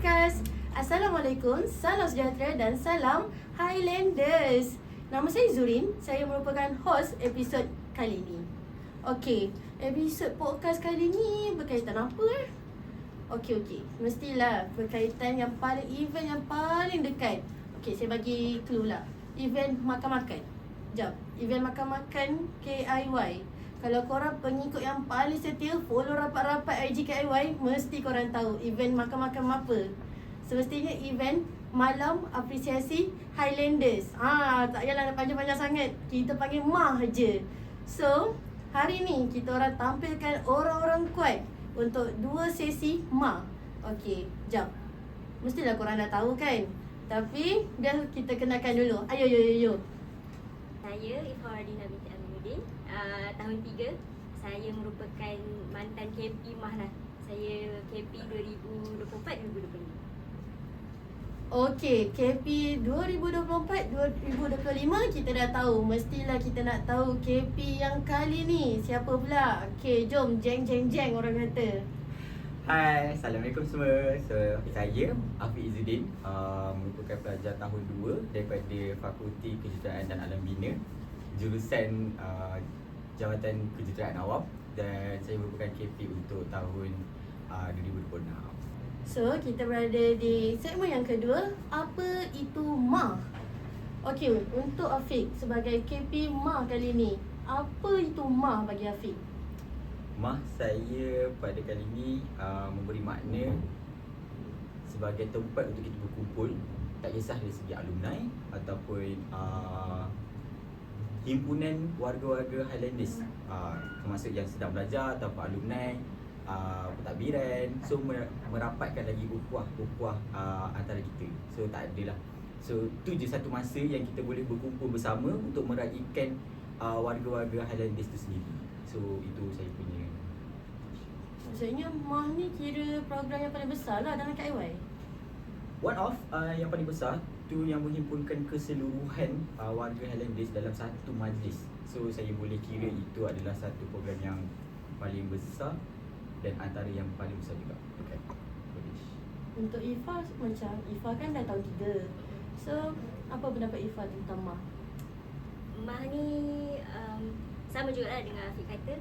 podcast. Assalamualaikum, salam sejahtera dan salam Highlanders. Nama saya Zurin, saya merupakan host episod kali ini. Okey, episod podcast kali ni berkaitan apa Okey, mestilah berkaitan event yang paling dekat. Okey, saya bagi clue lah. Event makan-makan. Event makan-makan KIY. Kalau korang pengikut yang paling setia, follow rapat-rapat IG KIY, mesti korang tahu event makan-makan apa. Semestinya event Malam Apresiasi Highlanders. Tak payahlah panjang-panjang sangat. Kita panggil MAH je. So, hari ni kita orang tampilkan orang-orang kuat untuk 2 sesi MAH. Okey, jap. Mestilah korang dah tahu kan? Tapi, biar kita kenalkan dulu. Ayo. Saya Ifardina binti Aminuddin, tahun 3. Saya merupakan mantan KP MAH lah. Saya KP 2024-2025. Okey, KP 2024-2025 kita dah tahu. Mestilah kita nak tahu KP yang kali ni siapa pula. Okey, jom jeng orang kata. Hai, Assalamualaikum semua. So, saya Afiq Izzuddin, merupakan pelajar tahun 2 daripada Fakulti Kejuruteraan dan Alam Bina, jurusan Jawatan Kejuruteraan Awam, dan saya merupakan KP untuk tahun 2026. So, kita berada di segmen yang kedua, apa itu MAH? Okey, untuk Afiq sebagai KP MAH kali ni, apa itu MAH bagi Afiq? MAH saya pada kali ini memberi makna sebagai tempat untuk kita berkumpul, tak kisah dari segi alumni ataupun himpunan warga-warga Highlanders, termasuk yang sedang belajar ataupun alumni, pentadbiran. So merapatkan lagi ukhuwah antara kita. So tak adalah. So tu je satu masa yang kita boleh berkumpul bersama untuk meraihkan warga-warga Highlanders tu sendiri. So itu saya punya. Maksudnya MAH ni kira program yang paling besar lah dalam KIY. One of yang paling besar tu yang menghimpunkan keseluruhan warga Highlanders dalam satu majlis. So saya boleh kira itu adalah satu program yang paling besar dan antara yang paling besar juga dekat college. Untuk Ifa macam Ifa kan dah tahun 3. So apa pendapat Ifa tentang MAH? MAH ni sama juga lah dengan Afiq kata.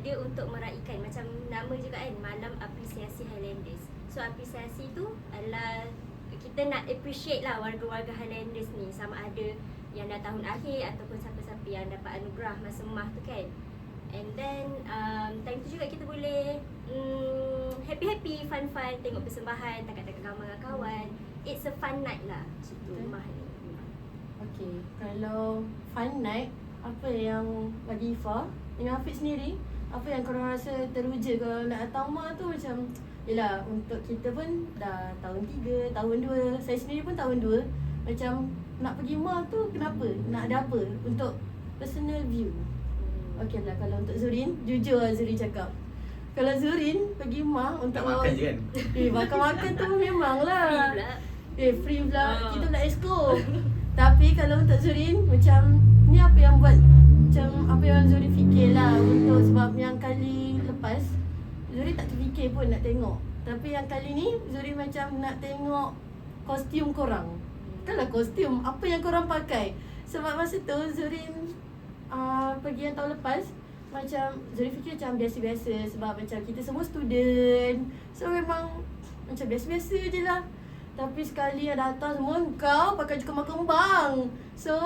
Dia untuk meraihkan, macam nama juga kan, Malam Apresiasi Highlanders. So apresiasi tu adalah kita nak appreciate lah warga-warga Highlanders ni, sama ada yang dah tahun akhir ataupun siapa-siapa yang dapat anugerah masa MAH tu kan. And then time tu juga kita boleh happy-happy, fun-fun, tengok persembahan, tangkap-tangkap gambar dengan kawan. It's a fun night lah situ MAH ni. Okey, kalau fun night, apa yang bagi Ifa dengan Afiq sendiri, apa yang korang rasa teruja kalau nak datang MAH tu? Macam yelah, untuk kita pun dah tahun 3, tahun 2. Saya sendiri pun tahun 2. Macam nak pergi MAH tu kenapa? Nak ada apa? Untuk personal view. Okey lah, kalau untuk Zurin, jujur lah Zurin cakap. Kalau Zurin pergi MAH untuk makan je kan? Makan-makan tu memanglah Free pula. free pula. Kita pula exco. Tapi kalau untuk Zurin, macam ni apa yang buat, macam apa yang Zurin fikir lah untuk, sebab yang kali lepas Zurin tak terfikir pun nak tengok. Tapi yang kali ni Zurin macam nak tengok kostum korang. Taklah kostum, apa yang korang pakai. Sebab masa tu Zurin pergi yang tahun lepas, macam Zurin fikir macam biasa-biasa, sebab macam kita semua student. So memang macam biasa-biasa je lah. Tapi sekali yang datang semua, kau pakai juga kembang. So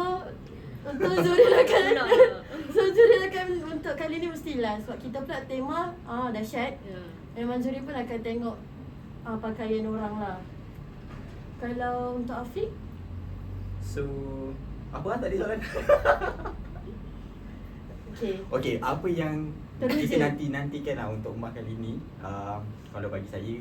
untuk Zurin akan untuk kali ni mestilah, sebab kita pula tema dahsyat. Memang Zurin pun akan tengok pakaian orang lah. Kalau untuk Afiq, So apa tadi soalan? Okey, apa yang teruja kita nantikan lah untuk MAH kali ni? Kalau bagi saya,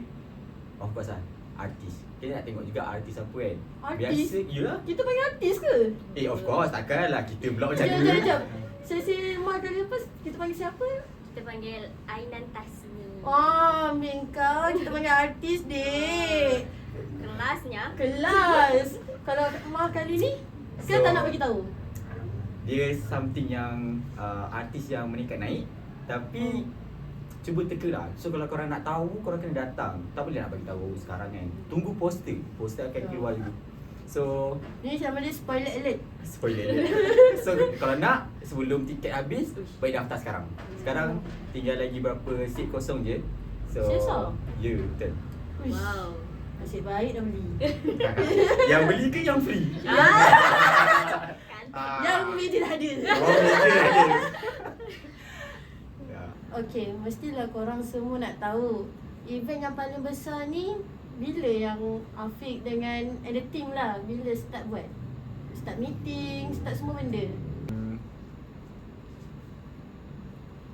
of course lah, artis. Kita nak tengok juga artis apa kan. Artis? Biasa, yelah. kita panggil artis ke? Of course, takkanlah kita blog macam tu. Sekejap. Sesi MAH kali lepas kita panggil siapa? Kita panggil Ainan Tasmi. Min kau, kita panggil artis dek. Kelasnya. Kelas. Kalau MAH kali ni, kan tak nak bagi tahu. Dia something yang artis yang meningkat naik, tapi cuba teka lah. So kalau korang nak tahu, korang kena datang. Tak boleh nak bagi tahu sekarang kan. Tunggu poster. Poster akan keluar dulu. So Ni sama dia spoiler alert. spoiler. So kalau nak, sebelum tiket habis, baik daftar sekarang. Sekarang tinggal lagi berapa seat kosong je. So Serius ah? ya, betul. Uish, Wow. nasib baik dah beli. Yang beli ke yang free? Kan? Yang beli tidak ada. Oh, betul ada. Ya. Okay, mestilah korang semua nak tahu event yang paling besar ni bila yang Afiq dengan the team lah, bila start buat? Start meeting, start semua benda.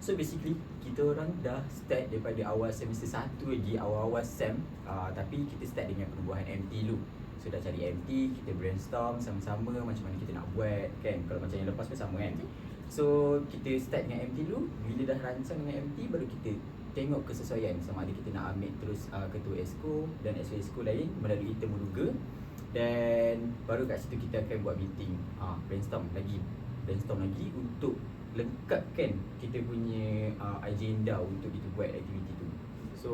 So basically kita orang dah start daripada awal semester 1 lagi, awal-awal SEM, tapi kita start dengan penubuhan MT dulu. So dah cari MT, kita brainstorm sama-sama macam mana kita nak buat kan. Kalau macam yang lepas pun sama kan. So kita start dengan MT dulu. Bila dah rancang dengan MT, baru kita tengok kesesuaian sama ada kita nak ambil terus ketua ESCO dan ESCO lain melalui temuduga. Dan baru kat situ kita akan buat meeting, brainstorm lagi untuk lengkapkan kita punya agenda untuk kita buat aktiviti tu. So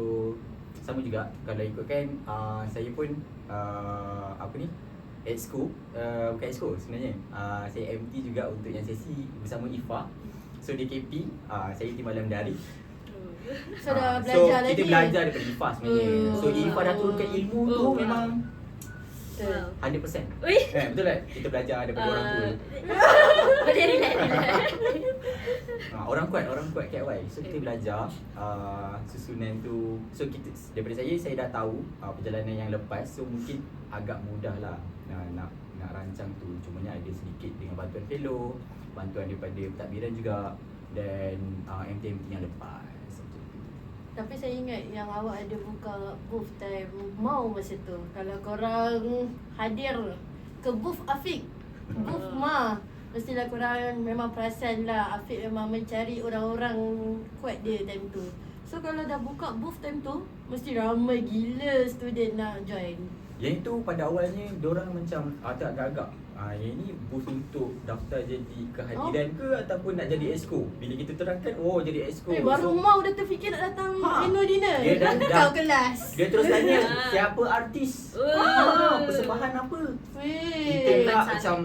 sama juga kalau ikutkan saya pun ESCO, bukan ESCO sebenarnya, saya MT juga untuk yang sesi bersama IFA. So DKP, saya tim malam dari. So dah belajar lagi. So kita belajar daripada IFA sebenarnya. So IFA dah turunkan ilmu tu Oh, memang Wow. 100%. Ui. Betul tak? Kita belajar daripada orang tua. Boleh relax. Orang kuat KY. So kita belajar susunan tu. So kita daripada saya dah tahu perjalanan yang lepas. So mungkin agak mudah lah nak rancang tu. Cumanya ada sedikit dengan bantuan fellow, bantuan daripada pentadbiran juga, dan MT-MT yang lepas. Tapi saya ingat yang awak ada buka booth time mau masa tu. Kalau korang hadir ke booth Afiq, booth Ma, mestilah korang memang perasan lah Afiq memang mencari orang-orang kuat dia time tu. So kalau dah buka booth time tu, mesti ramai gila student nak join. Yang itu pada awalnya diorang macam agak-agak yang ini booth untuk daftar jadi kehadiran ke ataupun nak jadi ESCO. Bila kita terangkan, oh jadi ESCO. Baru mau dah terfikir nak datang dinner. Dia dah Kau kelas. Dia terus tanya siapa artis, persembahan apa. Kita pula macam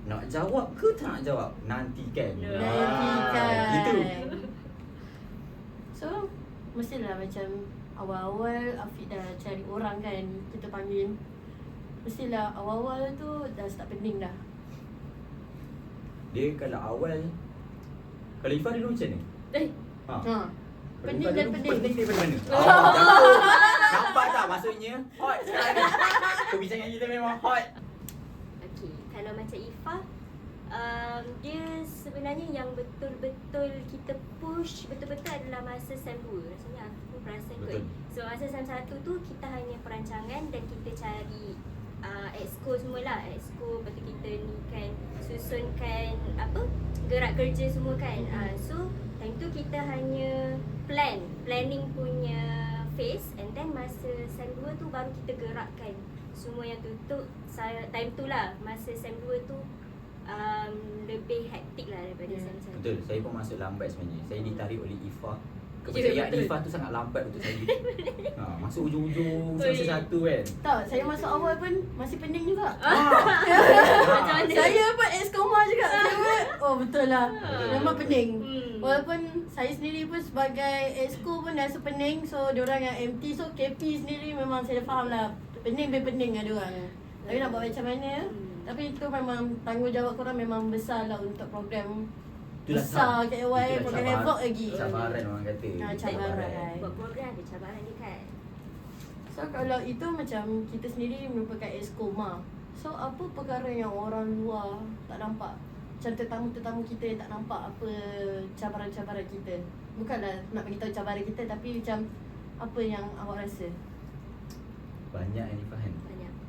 nak jawab ke tak nak jawab, nantikan. Gitu. So mestilah macam awal-awal Afiq dah cari orang kan, kita panggil. Mestilah awal-awal tu dah start pening dah. Dia kalau awal, kalau Ifah dulu macam ni? Pening dan pening. Pening daripada mana? Nampak tak maksudnya? Hot sekarang ni. Perbincangan kita memang hot. Okay, kalau macam Ifah, dia sebenarnya yang betul-betul kita push betul-betul adalah masa SEM 2. Rasanya aku perasan kot. So masa SEM 1 tu kita hanya perancangan dan kita cari EXCO semualah. EXCO, lepas tu kita ni kan susunkan gerak kerja semua kan. So time tu kita hanya planning punya phase, and then masa SEM 2 tu baru kita gerakkan semua yang tutup. Time tu lah masa SEM 2 tu lebih hektik lah daripada SEM 1. Betul, saya pun masuk lambat sebenarnya. Saya ditarik oleh Ifah. Ya, Kepercayaan betul. Ifah tu sangat lambat untuk saya. Masuk ujung-ujung semester 1 kan. Tak, saya masuk awal pun masih pening juga. Macam mana? Saya pun ex-koma juga. Saya pun, oh betul lah. Memang pening. Hmm. Walaupun saya sendiri pun sebagai ex-co pun rasa pening. So diorang yang MT, so KP sendiri memang saya faham lah. Pening lah diorang. Tapi nak buat macam mana? Tapi itu memang tanggungjawab korang memang besar lah untuk program besar KY, program Havoc lagi. Cabaran orang kata. Cabaran. Buat program ada cabaran dia kan. So kalau itu macam kita sendiri merupakan ex-koma. So apa perkara yang orang luar tak nampak? Macam tetamu-tetamu kita yang tak nampak apa cabaran-cabaran kita. Bukanlah nak beritahu cabaran kita, tapi macam apa yang awak rasa? Banyak yang Ifah kan.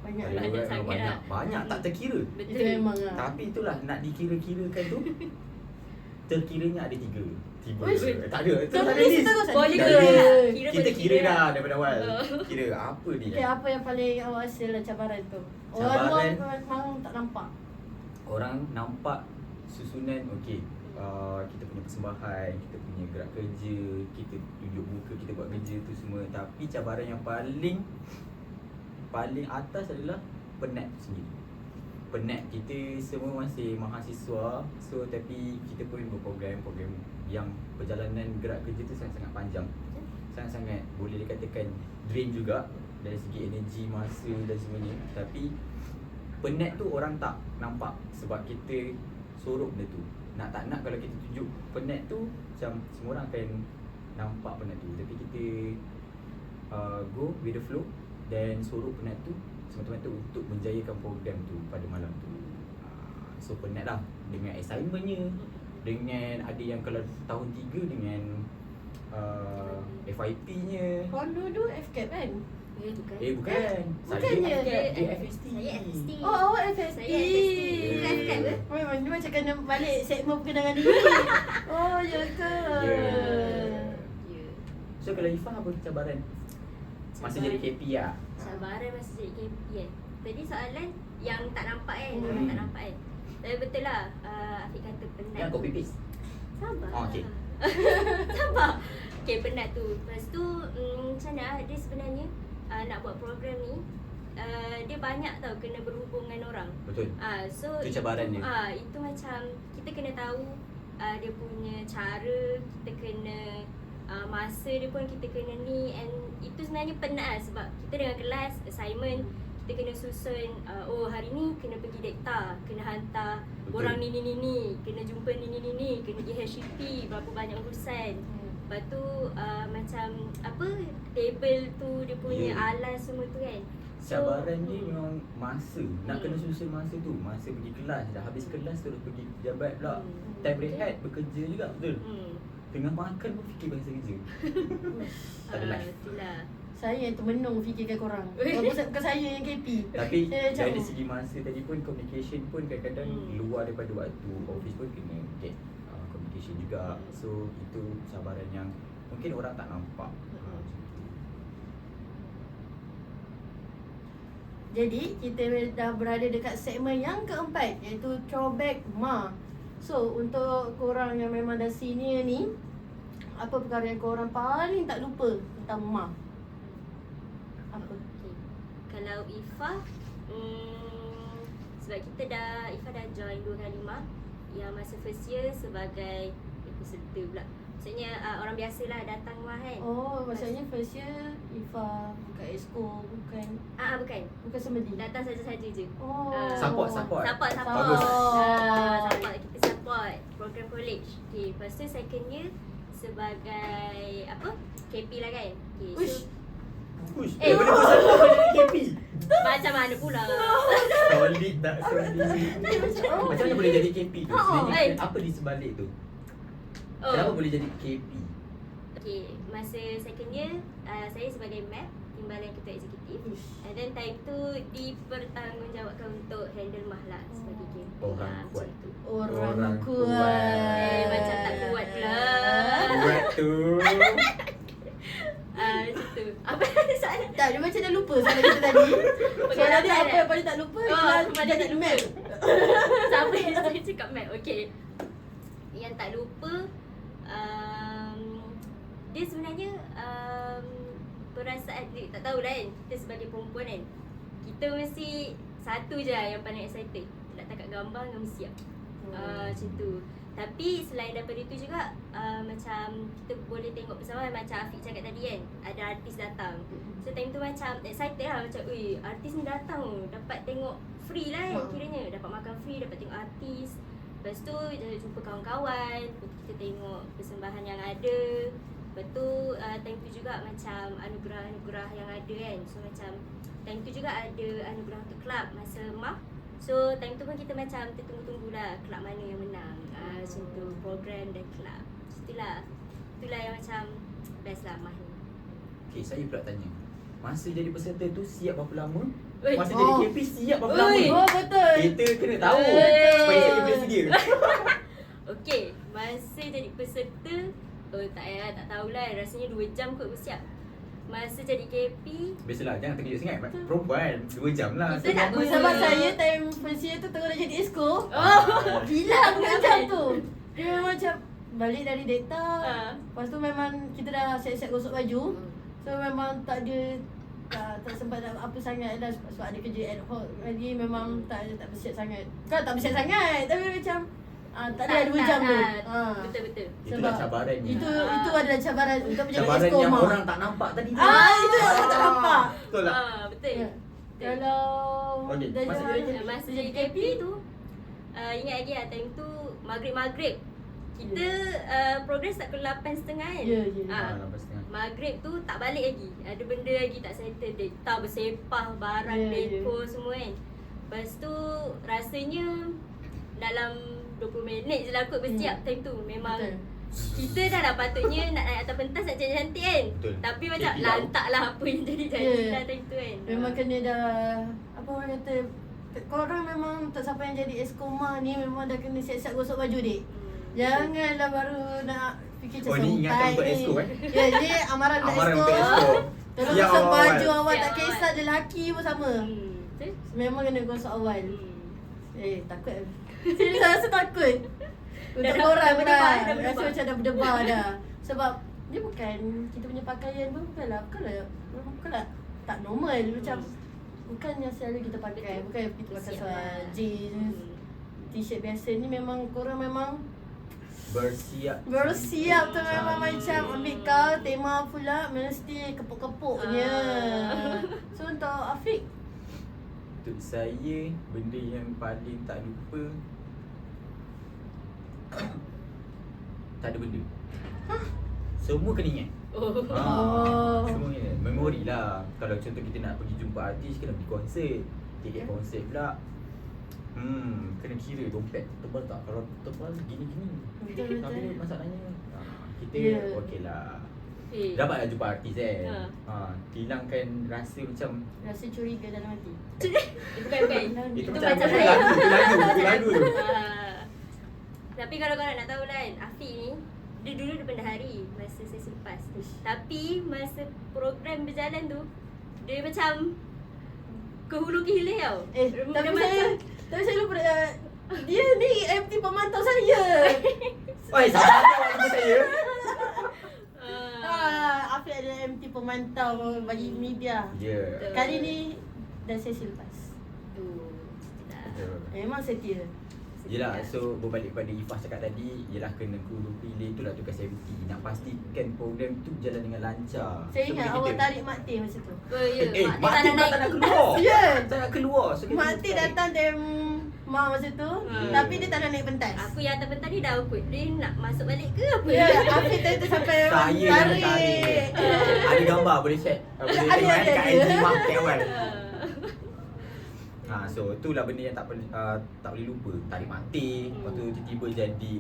Banyak Banyak sangat lah. Banyak tak terkira. Itu memang lah. Tapi itulah nak dikira-kirakan tu. Terkiranya ada 3. Uish. Tak ada. Itu So, tak ada list list. terus Boleh ada. ke? Kita kira dah daripada awal. Kira apa ni Okay, kan. apa yang paling awak rasa lah cabaran tu? Orang Cabaran. luar memang tak nampak. Orang nampak susunan okey. kita punya persembahan, kita punya gerak kerja, kita tunjuk muka, kita buat kerja tu semua. Tapi cabaran yang paling atas adalah penat tu sendiri. Penat, kita semua masih mahasiswa. So tapi kita pun berprogram yang perjalanan gerak kerja tu sangat-sangat panjang. Sangat-sangat boleh dikatakan drain juga dari segi energi, masa dan semuanya. Tapi penat tu orang tak nampak sebab kita sorok benda tu. Nak tak nak, kalau kita tunjuk penat tu, macam semua orang akan nampak penat tu. Tapi kita go with the flow dan sorok penat tu semata-mata untuk menjayakan program tu pada malam tu. So penat lah dengan assignmentnya, dengan ada yang kalau tahun 3 dengan FYP-nya. Kau dulu FCAP kan? Bukan. Bukan. Bukannya. Dia FST. Saya FST. Oh, awak FST. Saya FST. Bukan FCAP ke? Oh, memang dia macam kena balik segmen perkenangan diri. Oh, ya ke? Ya. So kalau Ifah apa cabaran? Masa jadi KP lah. Cabaran masa jadi KP kan. Tadi soalan yang tak nampak kan. Hmm. Yang tak nampak kan. Tapi betul lah, Afiq kata penat. Yang copy paste. Sabar. Oh, okey. Sabar. Okay, penat tu. Lepas tu macam mana dia sebenarnya nak buat program ni, dia banyak tau kena berhubung dengan orang. Betul. So Itu cabaran dia. itu macam kita kena tahu dia punya cara, kita kena masa dia pun kita kena ni, and itu sebenarnya penat lah sebab kita dengan kelas assignment kita kena susun, oh hari ni kena pergi dikta, kena hantar Betul. orang ni, kena jumpa ni, kena pergi HCP, berapa banyak urusan. Lepas tu macam apa, table tu dia punya alas semua tu kan. Cabaran dia memang masa. Nak kena susun masa tu. Masa pergi kelas, dah habis kelas terus pergi pejabat pula. Time rehat bekerja juga, betul. Tengah makan pun fikir bahasa kerja. Tak ada life. Itulah. Saya yang termenung fikirkan korang. Bukan saya yang KP. Tapi Saya macam dari segi masa tadi pun, communication pun kadang-kadang luar daripada waktu office pun kena get communication juga. So itu cabaran yang mungkin orang tak nampak. Macam tu. Jadi kita dah berada dekat segmen yang keempat, iaitu Throwback Ma. So untuk korang yang memang dah senior ni, apa perkara yang korang paling tak lupa tentang Ma? Apa? Okay. Kalau Ifah, sebab Ifah dah join 2 kali MAH. Yang masa first year sebagai peserta pula. Maksudnya orang biasa lah datang MAH kan. Oh, maksudnya first year Ifah bukan exco, bukan Bukan semedi. datang saja-saja je. Oh. Support. Support. Bagus. Support, kita support program college. Okay, lepas tu second year sebagai apa? KP lah kan. Okay, Uish. Push. Eh, Boleh support boleh KP. macam mana pula? Solid tak solid. Macam mana boleh jadi KP tu? Sebenarnya apa di sebalik tu? Kenapa boleh jadi KP? Okay, masa second year saya sebagai MAP, Timbalan Ketua Eksekutif. And then time tu dipertanggungjawabkan untuk handle MAH lah sebagai KP. Orang kuat. Macam tu. Orang kuat. Macam tak kuat pula. Kuat tu. Macam tu. Apa soalan? Tak, dia macam dah lupa soalan kita tadi. Soalan dia apa yang paling tak lupa? pada Dia tak map. Siapa yang cakap MAP? Okay. Yang tak lupa, dia sebenarnya perasaan dia, tak tahulah kan, kita sebagai perempuan kan, kita mesti satu je yang paling excited, nak tangkap gambar dengan bersiap. Macam tu. Tapi selain daripada itu juga, macam kita boleh tengok bersama, macam Afiq cakap tadi kan, ada artis datang. So time tu macam excited lah, macam artis ni datang, dapat tengok free lah kan, kiranya dapat makan free, dapat tengok artis. Lepas tu jumpa kawan-kawan, kita tengok persembahan yang ada. Lepas tu time tu juga macam anugerah-anugerah yang ada kan. So macam time tu juga ada anugerah untuk kelab masa MAH. So time tu pun kita macam tertunggu-tunggu lah kelab mana yang menang. Macam tu, program dan kelab. Itulah yang macam best lah MAH ni. Okay, saya pula tanya. Masa jadi peserta tu siap berapa lama? Oi. Masa jadi KP siap berapa lama? Oh, betul. Kita kena tahu supaya saya boleh sedia. Okay, masa jadi peserta, tak tahulah, rasanya 2 jam kot bersiap. Masa jadi KP, Biasalah, jangan terkejut sangat. Perempuan 2 jam lah. Kita nak Sebab saya time first year tu tengah nak jadi exco. Bilang macam tu. Dia memang macam balik dari data. Lepas tu memang kita dah siap-siap gosok baju. So memang tak sempat nak apa sangat dah sebab ada kerja ad hoc lagi, memang tak bersiap sangat. Kan tak bersiap sangat tapi macam tak ada 2 jam tu. Betul. Itulah cabarannya. Itu adalah cabaran untuk menjadi Cabaran esko yang mak. orang tak nampak tadi tu. Itu yang orang tak nampak. Betul tak? Betul. Ya. Kalau Okey, dah masa jalan- jadi Masa jadi KP tu ingat lagi lah time tu maghrib kita progress tak ke 8.30 kan. Ya. Lepas tengah. Maghrib tu tak balik lagi. Ada benda lagi tak settle. Data bersepah, barang Ya, depo semua kan. Lepas tu rasanya dalam 20 minit je lah kot bersiap time tu. Memang Betul. kita dah patutnya nak naik atas pentas nak cantik-cantik kan. Betul. Tapi macam KP lantak lah apa yang jadi Ya. lah time tu kan. Memang kena dah, apa orang kata, korang memang tak siapa yang jadi eskoma ni memang dah kena siap-siap gosok baju dik. Janganlah baru nak fikir macam Ni ingatan untuk esko kan? Ya, ni amaran untuk Amaran esko. untuk esko. Tolong Siap gosok awal. baju awal, Siap tak kisah dia lelaki pun sama. Betul? Memang kena gosok awal. Takut. Serius saya rasa takut. Untuk Dah korang berdebar, lah. dah berdebar. Rasa macam dah berdebar dah. Sebab dia bukan, kita punya pakaian pun bukanlah tak normal. Macam bukan yang selalu kita pakai. Bukan yang kita pakai Siap soal lah. jeans, t-shirt biasa ni. Memang korang memang Bersiap tu memang macam ambil kau tema pula mesti kepuk-kepuknya. So untuk Afiq, Untuk saya, benda yang paling tak lupa tak ada benda. Semua kena ingat. Oh. Semua kena ingat. Memori lah. Kalau contoh kita nak pergi jumpa artis, kena pergi konsert. Tiket konsert pula kena kira dompet tebal tak? Kalau tebal gini-gini. Betul. Tapi masalahnya kita Ya. okey lah. Eh, Dapatlah jumpa artis kan. Hilangkan rasa macam rasa curiga dalam hati. bukan. itu Itu macam macam itu saya. lagu tu. Tapi kalau korang nak tahu kan, Afiq ni dia dulu dia bendahari masa sesi lepas. Tapi masa program berjalan tu dia macam ke hulu ke hilir tau. Tapi saya lupa dia ni MT pemantau saya. Oi, sabar nama saya. Afiq ada MT pemantau bagi media. Ya. Kali ni dah sesi lepas. Betul. Memang setia. Yelah, so berbalik pada Ifah cakap tadi, ialah kena hulu pilih itulah tugas MT. Nak pastikan program tu berjalan dengan lancar. Saya So, ingat bila awak kita- tarik Mak Teh masa tu. Mak Teh tak nak keluar. Ya. Tak nak keluar. So, kita Mak Teh tarik. datang time Mak masa tu, tapi dia tak nak naik pentas. Aku yang atas pentas ni dah awkward. Dia nak masuk balik ke apa? Ya, Afiq tadi tu sampai Saya yang tarik. Ada gambar boleh share. Boleh Ada, tengok ada, kat ada. IG Mak Teh awal. So itulah benda yang tak boleh lupa. Tarik mati, lepas tu tiba-tiba jadi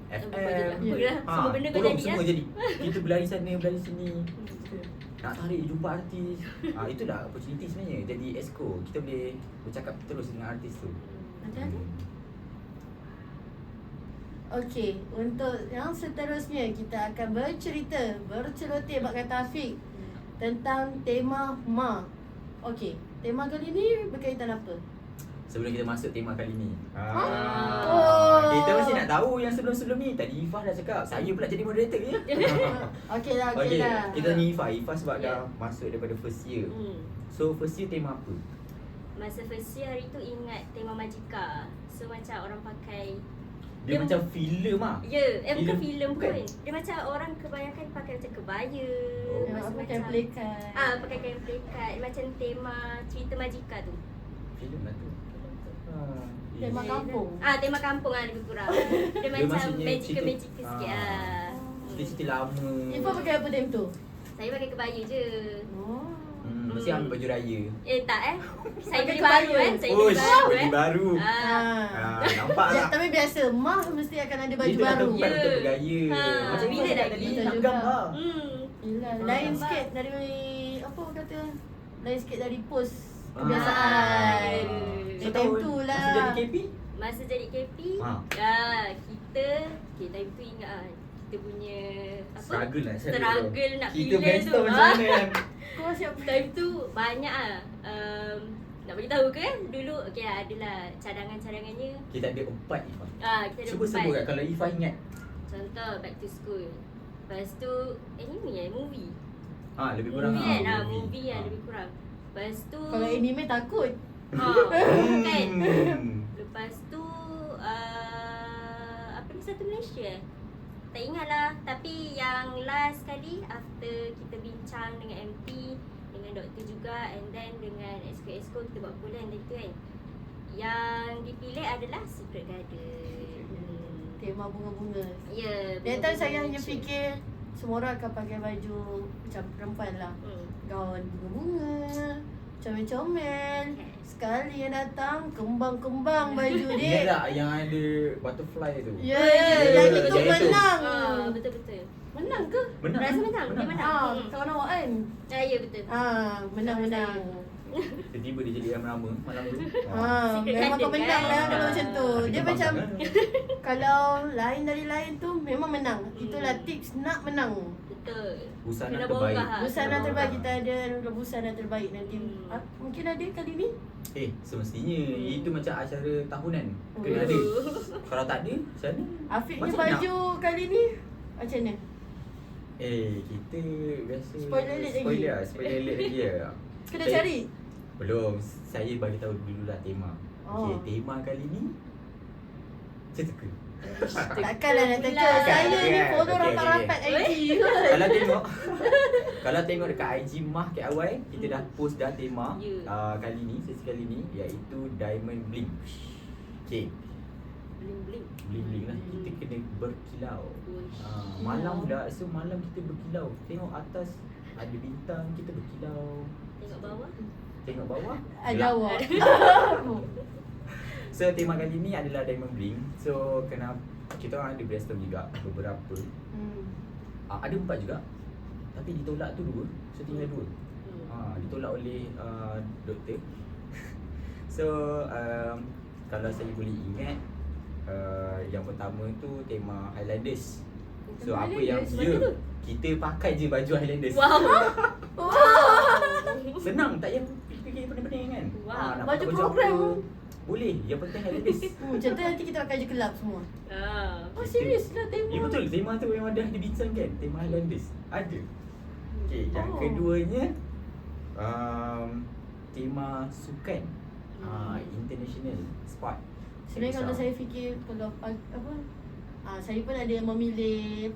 FM. Apalah, semua benda kau tolong jadi semua lah. jadi. Kita berlari sana, berlari sini. Nak tarik jumpa artis. Itulah opportunity sebenarnya. Jadi esko, kita boleh bercakap terus dengan artis tu. Macam mana? Okey, untuk yang seterusnya kita akan berceloteh bak kata Afiq tentang tema Ma. Okey, tema kali ni berkaitan apa? Sebelum kita masuk tema kali ni. Oh. Kita mesti nak tahu yang sebelum-sebelum ni. Tadi Ifah dah cakap, saya pula jadi moderator je. Okey lah, Okey, lah. kita tanya Ifah. Ifah sebab Ya. dah masuk daripada first year. So first year tema apa? Masa first year hari tu ingat tema Majika. So macam orang pakai Dia macam filem ah. Ya, bukan Filem, filem bukan? pun. Dia macam orang kebanyakan pakai macam kebaya. Oh. Yang apa kan pelikat. Pakai kain pelikat. Macam tema cerita Majika tu. Filem lah tu. Tema kampung. Tema kampung lah lebih kurang. Dia macam maksudnya magical sikit lah. Cerita lama. Ifa pakai apa time tu? Saya pakai kebaya je. Oh. Mesti ambil baju raya. Tak Saya Pakai beli kebaya. baru kan. Saya Oh, beli baru beli baru. Nampak tak? Tapi biasa Mah mesti akan ada baju Itu dah baru. tempat Ya. untuk bergaya. Macam bila Ifah dah tadi gitu nak juga. gambar. Yelah, Oh, lain nampak. sikit dari apa orang kata? Lain sikit dari post Ah. kebiasaan. So, Time tu lah. Masa jadi KP? Masa jadi KP, kita time tu ingat lah kita punya Struggle lah. struggle nak Kita pilih tu. brainstorm macam mana kan? Kau siap Time tu banyak lah Nak bagi tahu ke? Dulu okey lah, adalah cadangan-cadangannya. Kita ada 4 Ifah. Kita ada Cuba 4. sebut kan kalau Ifah ingat. Contoh Back to School. Lepas tu movie. Lebih kurang Movie kan? Movie Ah. lebih kurang. Lepas tu Kalau anime takut. kan. Hmm. Lepas tu apa ni satu Malaysia tak ingat lah. Tapi yang last kali after kita bincang dengan MT, dengan doktor juga, and then dengan exco kita buat bulan dan tu kan, yang dipilih adalah Secret Garden. Tema bunga-bunga. Ya, That time saya hanya bunga-bunga fikir semua orang akan pakai baju macam perempuan lah. Gaun bunga-bunga, comel-comel. Sekali yang datang, kembang-kembang baju Ingat dia. tak yang ada butterfly tu? Ya, Ya, yang itu yang itu. menang. Betul-betul. Menang ke? Menang. Rasa menang, dia menang. Kawan awak kan? Ya, betul. Menang-menang. Tiba-tiba dia jadi yang ramai malam tu. Secret Memang kau Garden menang kan? lah kalau macam tu. Tapi Dia kembang macam kan? kalau lain dari lain tu memang menang. Itulah tips nak menang. Betul. Busana Kena terbaik. bongkar. Busana Kena terbaik bongkar. kita ada busana terbaik nanti. Mungkin ada kali ni. Semestinya itu macam acara tahunan. Kena ada. Kalau tak ada, macam mana? Afiq ni Macam baju kali ni macam mana? Kita biasa Spoiler alert lagi. Spoiler alert lagi ya. Kena cari. Belum, saya bagi tahu dululah tema. Oh. Tema kali ni teka. Takkanlah nak teka. Takkan, Saya ni takkan. follow Okey, rapat-rapat IG Kalau tengok dekat IG Mah KAY, kita dah post dah tema Ya. kali ni, sesi kali ni, iaitu Diamond Bling. Okey, Bling-bling. bling-bling lah, kita kena berkilau. Uish. Malam dah, so malam kita berkilau. Tengok atas ada bintang, kita berkilau. Tengok bawah. Tengok bawah Ada gelap. awak. So tema kali ni adalah Diamond Bling. So kenapa kita orang ada brainstorm juga beberapa. Ada 4 juga. Tapi ditolak tu 2. So tinggal 2. Ditolak oleh doktor. So kalau saya boleh ingat, yang pertama tu tema Highlanders. So apa yang Highlanders? Mana tu? kita pakai je baju Highlanders. Wow. Senang, tak payah fikir pening-pening kan. Wow. Nak Baju pakai program. apa, boleh, yang penting Highlanders. Contoh nanti kita pakai je kelab semua. Oh Kita- serius lah tema. Ya betul, tema tu memang dah dibincangkan. Tema Highlanders ada. Okey, yang Oh. keduanya tema sukan. International sport. Sebenarnya kalau saya fikir kalau saya pun ada memilih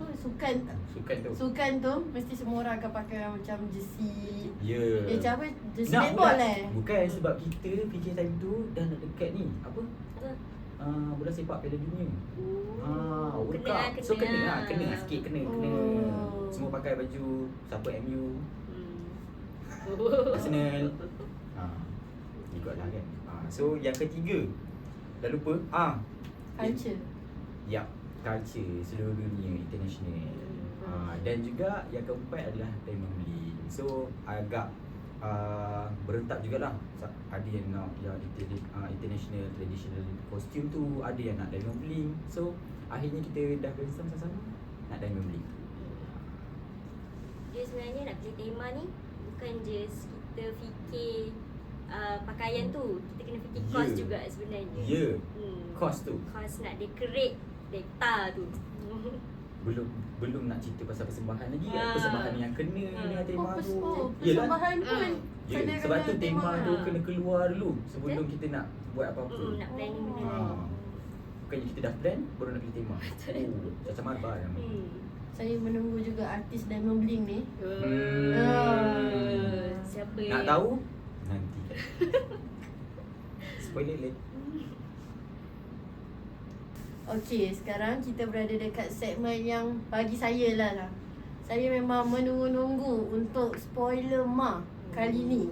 sukan tu mesti semua orang akan pakai macam jersey. Ya. Macam apa? Jersey Nak netball pula. eh. Bukan sebab kita fikir time tu dah nak dekat ni. Apa? Bola sepak Piala Dunia. World Cup. So kena sikit kena. Oh. Semua pakai baju siapa MU, Arsenal. Ikutlah kan. So yang ketiga dah lupa. Culture. Yup, culture seluruh dunia, international. Dan juga yang keempat adalah Diamond Bling. So agak berentak jugalah. Ada yang nak yang international traditional costume tu, ada yang nak Diamond Bling. So akhirnya kita dah brainstorm sama-sama nak Diamond Bling. Dia sebenarnya nak pilih tema ni bukan just kita fikir pakaian tu, kita kena fikir kos juga sebenarnya. Ya. Kos tu. Kos nak decorate data tu. Belum nak cerita pasal persembahan lagi. Persembahan yang kena dengan tema tu. Yelah. Persembahan pun. Ya, sebab tu tema tu kena keluar dulu sebelum kita nak buat apa-apa. Nak planning benda lain. Bukannya kita dah plan baru nak pilih tema. Macam marbar nama. Saya menunggu juga artis Diamond Bling ni. Siapa Nak tahu? Nanti. Spoiler alert. Okey, sekarang kita berada dekat segmen yang bagi saya lah. Saya memang menunggu-nunggu untuk spoiler Ma kali ni.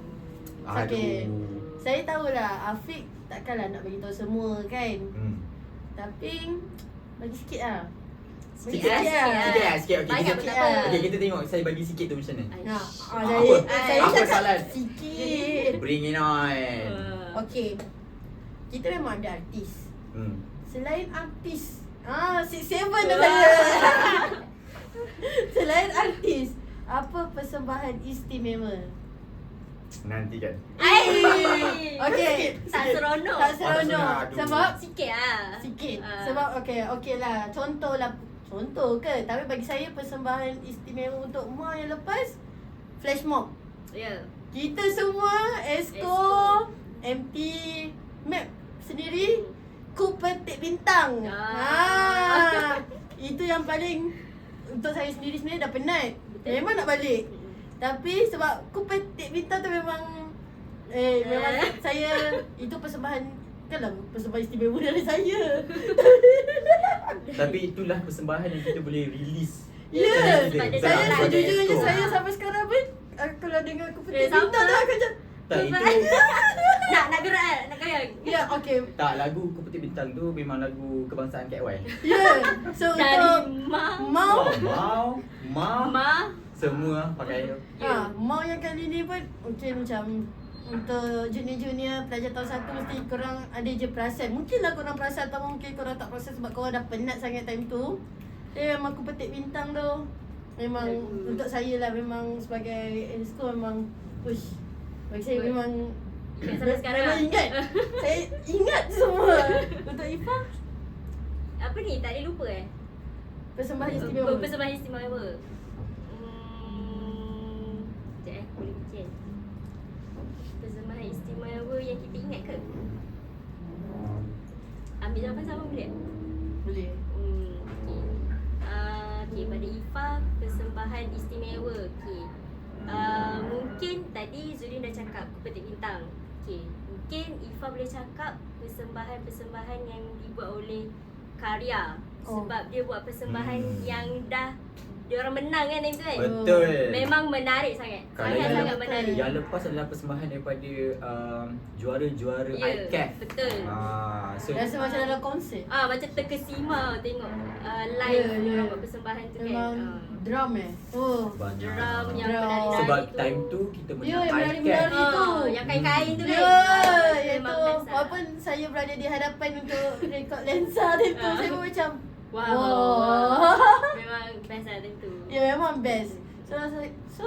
Okey. Saya tahulah Afiq takkanlah nak bagi tahu semua kan. Tapi bagi sikit lah. Sikit lah. Okey. Banyak pun tak apa. Okey, kita tengok saya bagi sikit tu macam mana. Saya Apa cakap salah? sikit. Bring it on. Okey. Kita memang ada artis. Selain artis 6-7 dah saya. Selain artis, apa persembahan istimewa? Nanti kan. Okay. Tak seronok. Tak seronok. Aduh. Sebab Sikit lah. sikit. Ah. Sebab okey lah. Contoh ke? Tapi bagi saya persembahan istimewa untuk Mak yang lepas flash mob. Ya. Kita semua Esko, MT, Map sendiri ku petik bintang. Ah. Itu yang paling untuk saya sendiri sebenarnya dah penat. Betul. Memang nak balik. Tapi sebab ku petik bintang tu memang saya itu persembahan Kanlah persembahan istimewa dari saya. Tapi itulah persembahan yang kita boleh release. Ya, Sebab dia saya tak sejujurnya Esko. saya sampai sekarang pun kalau dengar aku petik sama. bintang tu aku macam Tak, itu Nak gerak kan? Nak goyang? ya okey. tak, lagu Kepetik Bintang tu memang lagu kebangsaan KL. Ya. So Dari untuk Mau mau Ma semua pakai. mau yang kali ni pun mungkin macam untuk junior-junior pelajar tahun 1 mesti korang ada je perasan. Mungkinlah korang perasan atau mungkin korang tak perasan sebab korang dah penat sangat time tu. Memang aku petik bintang tu. Memang untuk saya lah memang sebagai Esko memang push. Bagi saya memang Ingat sampai sekarang memang lah. ingat. Saya ingat semua. Untuk Ifah Apa ni? Tak boleh lupa persembahan istimewa. Persembahan istimewa. Sekejap boleh fikir. Persembahan istimewa yang kita ingat ke? Ambil jawapan sama boleh? Boleh. Okay. Okay, pada Ifah, persembahan istimewa. Okay. Mungkin tadi Zurin dah cakap Petik Bintang. Okay. Mungkin Ifah boleh cakap persembahan-persembahan yang dibuat oleh Karya. Sebab dia buat persembahan yang dah dia orang menang kan time tu kan. Betul. Memang menarik sangat. Kalau Sangat-sangat yang- menarik. Yang lepas adalah persembahan daripada juara-juara Ya, ICAF. betul. So Rasa macam dalam konsert. Macam terkesima tengok live Ya, dia ya. orang buat persembahan tu kan. Memang drum Oh. banyak. Drum yang Drum. menari-nari Sebab tu. time tu kita Ya, menang yang ICAF. menari-menari. Itu. Yang kain-kain tu kan. Ya, Memang itu best lah. walaupun saya berada di hadapan untuk rekod lensa time tu saya pun macam Wow. wow. Memang best lah time tu. Ya memang best. So So,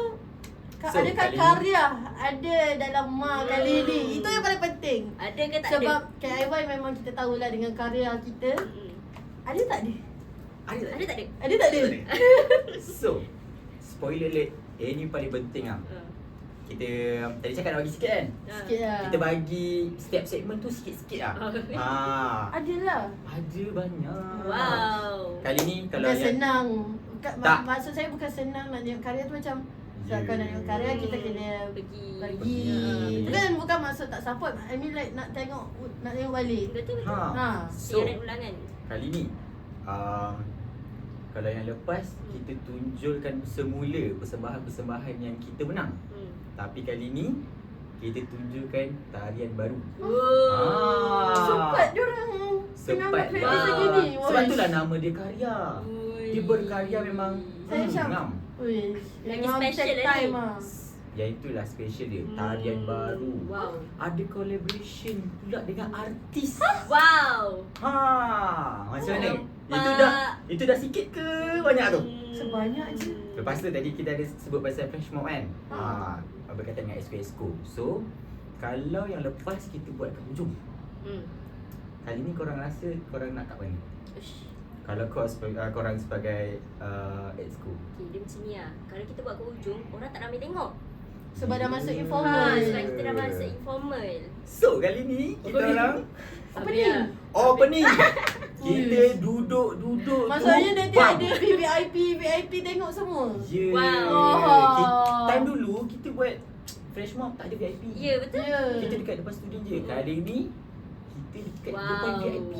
adakah kali ni- karya ada dalam kali ni? Itu yang paling penting. Ada ke tak Sebab ada? KIY memang kita tahulah dengan karya kita. Ada tak ada? Ada Ada tak ada? Ada tak ada? So, spoiler alert. Ini paling penting lah. Kita tadi cakap nak bagi sikit kan? Sikit lah. Kita bagi setiap segmen tu sikit-sikit lah. Adalah. Ada banyak. Wow. Kali ni kalau Bukan yang senang. Tak. Maksud saya bukan senang nak tengok karya tu macam sebab kalau nak tengok karya kita kena pergi. Itu kan bukan maksud tak support. I mean like nak tengok balik. Betul betul. Ha. So, Siaran ulangan. kali ni kalau yang lepas kita tunjulkan semula persembahan-persembahan yang kita menang. Tapi kali ni kita tunjukkan tarian baru. Cepat diorang Cepat practice lah. lagi ni. Sebab itulah nama dia karya. Dia berkarya memang Saya macam ngam. Uish, Lagi memang special take lagi. time lah. Yang itulah special dia, tarian baru. Wow. Ada collaboration pula dengan artis. Wow. Macam mana? Nampak. Itu dah sikit ke banyak tu? Sebanyak je. Lepas tu tadi kita ada sebut pasal flash mob kan? Berkaitan dengan Esko. So, kalau yang lepas kita buat kat hujung, kali ni korang rasa korang nak kat mana? Kalau korang sebagai Esko. Okay, dia macam ni lah. Kalau kita buat ke hujung, orang tak ramai tengok. Sebab dah masuk Ya. informal. Sebab kita dah masuk informal. So, kali ni kita orang Apa ni? opening. Kita duduk. Maksudnya nanti bang. ada VIP tengok semua. Ya. Wow. Time dulu kita buat flash mob tak ada VIP. Ya, betul. Ya. Kita dekat depan studio je. Kali ni kita dekat Wow. depan VIP.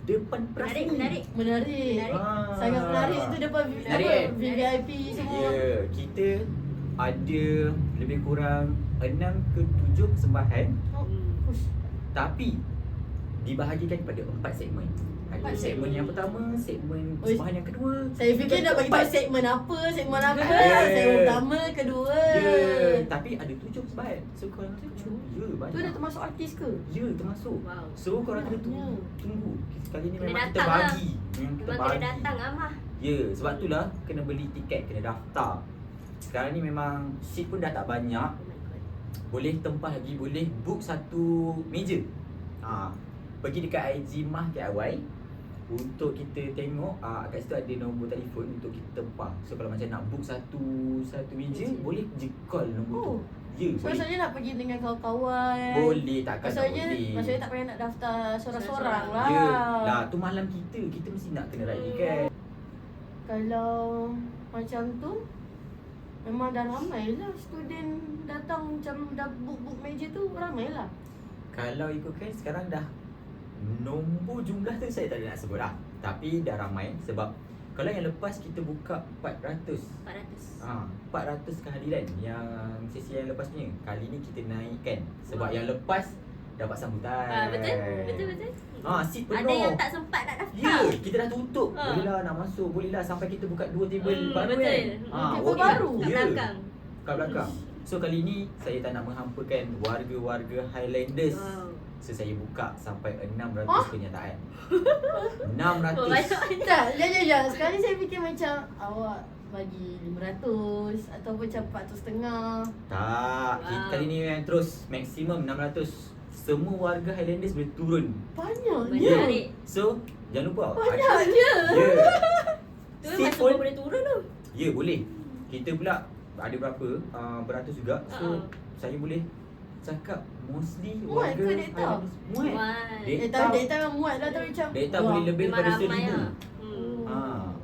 Depan Menarik, Prasni. menarik. Menarik. Menarik. Sangat menarik itu depan Menarik kan? VIP semua. Ya, kita ada lebih kurang 6 ke 7 persembahan, Ush. tapi dibahagikan kepada 4 segmen. Ada 4 segmen yang pertama, segmen Uish. persembahan yang kedua. Saya fikir nak bagi tahu keempat. segmen apa. Ya. Segmen pertama, kedua. Ya, tapi ada 7 persembahan. So korang tengok. Ya, Tu banyak. dah termasuk artis ke? Ya, termasuk. Wow. So korang kena Banyak. tunggu. Kali ni Kena memang kita datang lah. bagi. Memang kita Memang bagi. kena datang Amah. Ya, sebab itulah kena beli tiket, kena daftar. Sekarang ni memang seat pun dah tak banyak. Oh my god. boleh tempah lagi, boleh book satu meja. Pergi dekat IG Mah DIY untuk kita tengok kat situ ada nombor telefon untuk kita tempah. So kalau macam nak book satu meja, boleh je call nombor tu. Ya, So boleh. maksudnya nak pergi dengan kawan-kawan. Boleh, takkan tak boleh. Maksudnya tak payah nak daftar sorang-sorang lah. Ya, lah tu malam kita mesti nak kena ready kan. Kalau macam tu memang dah ramai lah student datang, macam dah book meja tu ramai lah. Kalau ikutkan sekarang dah nombor jumlah tu saya tak ada nak sebut lah. Tapi dah ramai sebab kalau yang lepas kita buka 400. 400 kehadiran yang sesi yang lepas punya. Kali ni kita naikkan sebab yang lepas dapat sambutan. Betul. Seat penuh. Ada yang tak sempat nak daftar. Ya, kita dah tutup. Boleh lah nak masuk, boleh lah sampai kita buka 2 table baru betul. kan. Table baru? Kat belakang. Kat belakang. So kali ni saya tak nak menghampakan warga-warga Highlanders. So saya buka sampai 600 kenyataan. 600. Tak, jangan. Sekarang ni saya fikir macam awak bagi 500 ataupun macam 400.5. Tak, kita kali ni yang terus maksimum 600. Semua warga Highlanders boleh turun. Banyaknya. Menarik. So, jangan lupa. Banyaknya. Ya. Tu Seat masa pun boleh turun tu. ya boleh. Kita pula ada berapa? Beratus juga. So, saya boleh cakap mostly Muat warga ke data? Highlanders. Muat. Data memang muat lah tapi macam Data wah, boleh lebih Memang daripada ramai 1000. lah.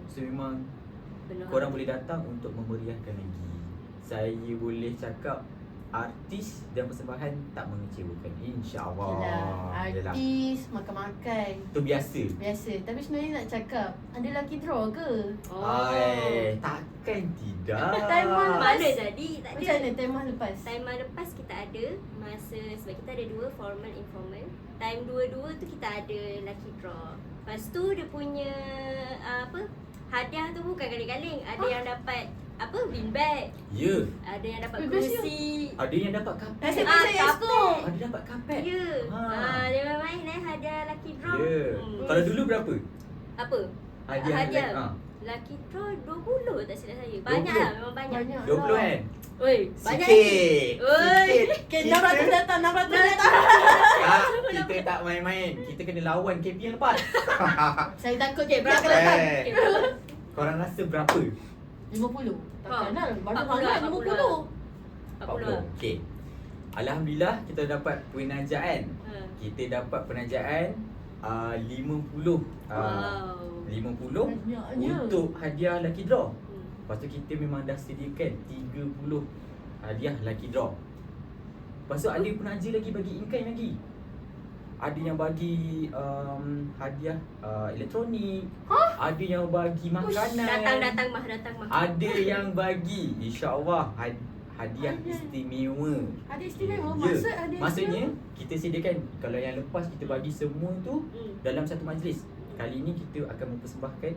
So memang Benar. korang boleh datang untuk memeriahkan lagi. Saya boleh cakap artis dan persembahan tak mengecewakan, insya-Allah. Yelah, artis makan-makan Itu biasa. biasa. Tapi sebenarnya nak cakap ada lucky draw ke? Takkan tidak. Time Mana jadi? Tak ada. Macam mana time lepas? Time lepas kita ada masa sebab kita ada 2 formal informal. Time 2 tu kita ada lucky draw. Lepas tu dia punya hadiah tu bukan galing-galing. Ada yang dapat bean bag. Ya. Ada yang dapat Best kerusi. Ada yang dapat kapet. Nasib baik saya kapet. expert. Ada dapat kapet. Ya. Ha. Dia main hadiah lucky draw. Ya. Kalau dulu berapa? Apa? Hadiah. Lucky draw 20 tak silap saya. Banyak 20? lah, memang banyak. 20 kan? Oi, banyak Sikit. Oi. Okay, 600 datang, 600 datang. Kita tak main-main. Kita kena lawan KP yang lepas. Saya takut KP berapa? akan datang. Okay, berapa? Korang rasa berapa? 50. Tak kenal, baru 40 hangat lah, 50. 40 lah. Okey. Alhamdulillah kita dapat penajaan. Ha. Kita dapat penajaan 50. Wow. 50 Banyaknya. untuk hadiah lucky draw. Hmm. Lepas tu kita memang dah sediakan 30 hadiah lucky draw. Lepas tu ada penaja lagi bagi in-kind lagi. Ada yang bagi hadiah elektronik. Ada yang bagi makanan. Datang mah. Ada yang bagi insya-Allah hadiah Ada. istimewa. Ada istimewa. Ya. Maksud ada Maksudnya kita sediakan kalau yang lepas kita bagi semua tu Hmm. dalam satu majlis. Kali ni kita akan mempersembahkan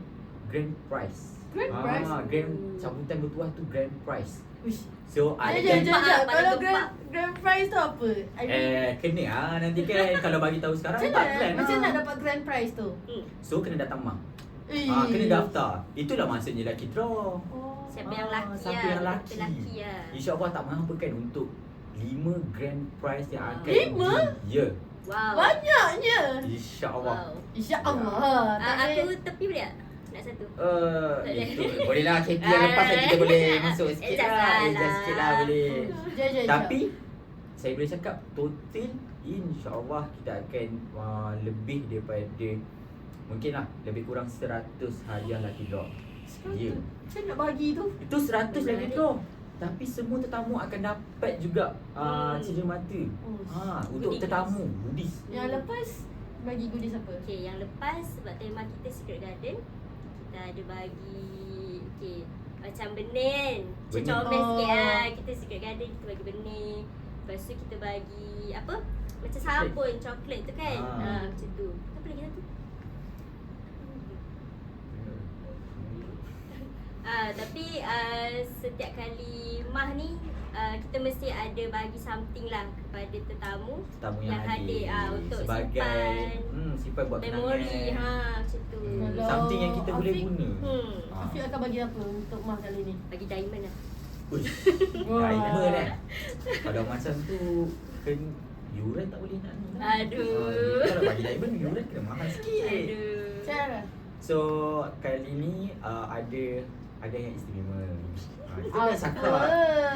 grand prize. Grand prize? Grand sambutan bertuah tu grand prize. Wish. So ada Jangan. paling Kalau gempak. grand prize tu apa? I mean, kena nanti kan kalau bagi tahu sekarang macam tak mana? plan. Macam nak dapat grand prize tu? So kena datang mak. Eh. Kena daftar. Itulah maksudnya lucky draw. Oh. Siapa yang laki siapa lah. yang Betul laki lah. InsyaAllah tak menghampakan untuk 5 grand prize yang akan 5? Ya. Wow. Banyaknya. InsyaAllah. Wow. InsyaAllah. Aku tepi boleh tak? Nak satu. Itu boleh lah KP yang lepas kan kita boleh masuk sikit Adjust lah. lah. Adjust sikit lah boleh. Jom. Tapi saya boleh cakap total insyaAllah kita akan lebih daripada mungkin lah lebih kurang 100 hadiah lucky draw. Ya. Macam nak bagi tu? Itu 100 lucky draw. Tapi semua tetamu akan dapat juga cerita mata. Untuk Goodies. tetamu goodies. Yang lepas bagi goodies apa? Okay, yang lepas sebab tema kita Secret Garden, kita ada bagi macam benih. Macam Benih. comel sikit Oh. lah. Kita Secret Garden kita bagi benih. Lepas tu kita bagi apa? Macam sabun, coklat tu kan. Macam tu. Apa lagi satu? Tapi setiap kali mah ni kita mesti ada bagi something lah kepada tetamu yang hadir untuk sebagai simpan buat memori kenangan. macam tu. Kalau Something yang kita boleh Afiq, guna. Afiq akan bagi apa untuk mah kali ni? Bagi diamond lah. Uish. Timer kan. Kalau macam tu kan yuran tak boleh nak ni. Aduh. Kalau bagi diamond yuran kena mahal sikit. Aduh. Cara. So kali ni ada yang istimewa. Kita dah Apa? cakap.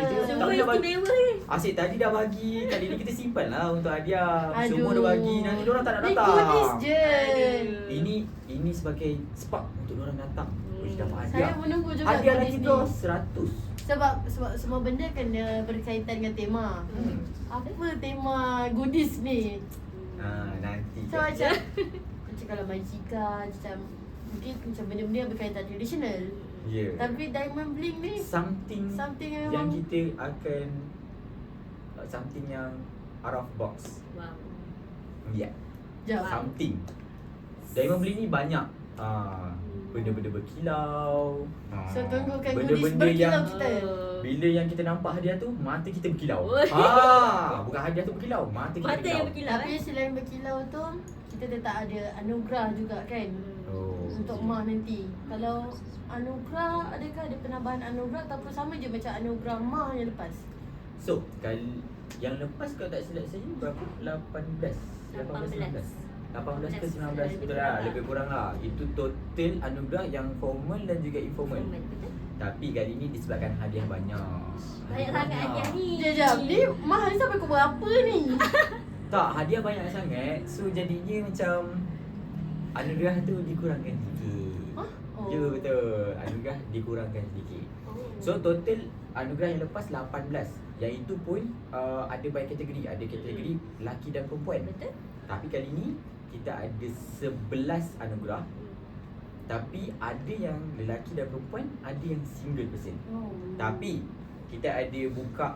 Kita Semua tak nak bagi. istimewa ni. Asyik tadi dah bagi. Kali ni kita simpan lah untuk hadiah. Semua Aduh. dah bagi. Nanti diorang tak nak Ni datang. goodies je. Aduh. Ini sebagai spark untuk diorang datang. Uish, dapat Saya hadiah. menunggu juga Hadiah goodies lagi ni. tu 100. Sebab semua benda kena berkaitan dengan tema. Apa tema goodies ni? Nanti. So macam kalau Magica macam mungkin macam benda-benda yang berkaitan tradisional. Ya. Tapi diamond bling ni Something yang yang memang kita akan something yang out of box. Wow. Ya. jauh. Something. Diamond bling ni banyak. Benda-benda berkilau. So tunggukan benda-benda goodies berkilau yang kita. bila yang kita nampak hadiah tu, mata kita berkilau. Oi. Bukan hadiah tu berkilau, mata kita Mata yang berkilau. berkilau. Tapi selain berkilau tu kita tetap ada anugerah juga kan. Oh. Untuk Mah nanti. Kalau anugerah, adakah ada penambahan anugerah ataupun sama je macam anugerah Mah yang lepas? So, kali yang lepas kalau tak silap saya berapa? 18 ke 19, betul lah, lebih kurang lah. Itu total anugerah yang formal dan juga informal. Betul. Tapi kali ni disebabkan hadiah banyak. Banyak sangat hadiah ni. Sekejap, ni Mah ni sampai ke berapa ni? Tak, hadiah banyak sangat. So jadinya macam anugerah tu dikurangkan sikit. Hah? Ya betul. Anugerah dikurangkan sedikit. So total anugerah yang lepas 18. Yang itu pun ada banyak kategori. Ada kategori lelaki dan perempuan. Betul. Tapi kali ni kita ada 11 anugerah. Tapi ada yang lelaki dan perempuan, ada yang single person. Oh. Tapi kita ada buka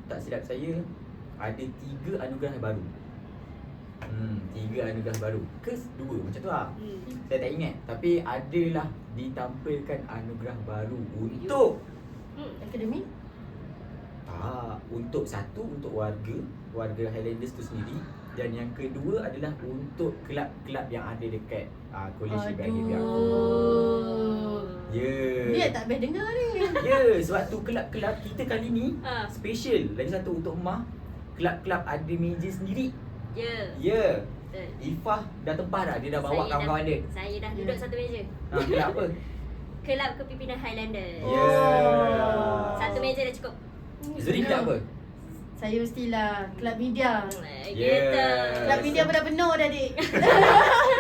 tak silap saya ada 3 anugerah baru. 3 anugerah baru. Ke 2 macam tu lah. Saya tak ingat. Tapi adalah ditampilkan anugerah baru untuk Akademi? untuk satu untuk warga Highlanders tu sendiri, dan yang kedua adalah untuk kelab-kelab yang ada dekat College Ibrahim aku. Ya. Dia tak boleh dengar ni. Ya, sebab tu kelab-kelab kita kali ni special. Lagi satu untuk Mah, kelab-kelab ada meja sendiri. Ya. Ya. Betul. Ifah dah tempah dah, dia dah bawa kawan-kawan dia. Saya dah duduk satu meja. Kelab apa? Kelab Kepimpinan Highlander. Ya. Satu meja dah cukup. Zuri kelab apa? Saya mestilah kelab media. Gitu. Kelab media pun dah penuh dah, Dik.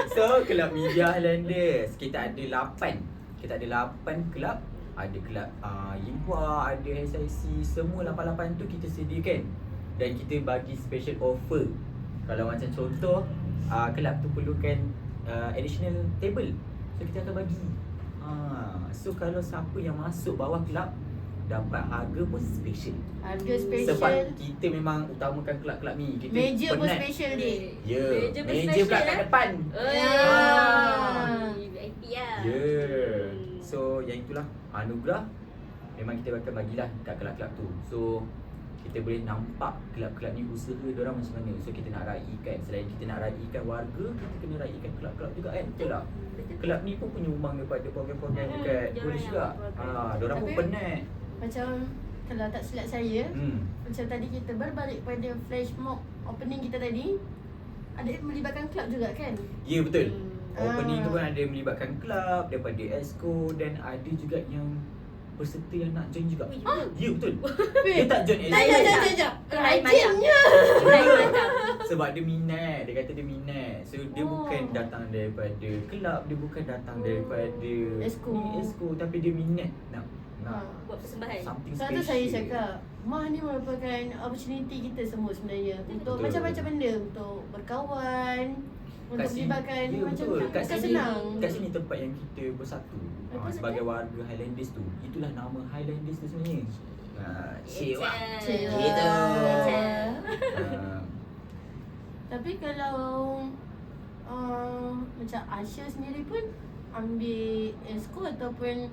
So, kelab media Highlanders kita ada 8. Kita ada 8 kelab. Ada kelab Yimpua, ada SIC, semua 8 tu kita sediakan. Dan kita bagi special offer. Kalau macam contoh kelab tu perlukan additional table, so kita akan bagi. So kalau siapa yang masuk bawah kelab dapat harga pun special. Harga special. Sebab kita memang utamakan kelab-kelab ni. Kita Meja pun penat. special, Dik. Ya, Meja pun meja special, pula kat depan. VIP lah. Ya. So yang itulah anugerah memang kita akan bagilah kat kelab-kelab tu. So kita boleh nampak kelab-kelab ni usaha diorang macam mana. So kita nak raikan, selain kita nak raikan warga, kita kena raikan kelab-kelab juga kan. Betul tak? Kelab ni pun penyumbang daripada program-program dekat diorang polis yang juga. buat program. Diorang pun Tapi- penat. Macam kalau tak silap saya, Hmm. macam tadi kita berbalik pada flash mob opening kita tadi, ada melibatkan kelab juga kan? Ya betul. Hmm. Opening tu pun ada melibatkan kelab daripada Exco, dan ada juga yang peserta yang nak join juga. Ya betul. Dia tak join Exco Sekejap. Lain Rajinnya. Lain macam. sebab dia minat. Dia kata dia minat. So dia Oh. bukan datang daripada kelab, dia bukan datang daripada Exco. Exco, tapi dia minat nak Buat persembahan. something Sebab special. tu saya cakap, Mah ni merupakan opportunity kita semua sebenarnya untuk Betul. macam-macam benda, untuk berkawan, untuk Kat sini- melibatkan ya, macam betul. Kat bukan sini, senang. kat sini tempat yang kita bersatu. Betul, Sebagai warga Highlanders tu. Itulah nama Highlanders tu sebenarnya. Cewa. Cewa. Gitu. Cewa. Tapi kalau macam Asya sendiri pun ambil Exco ataupun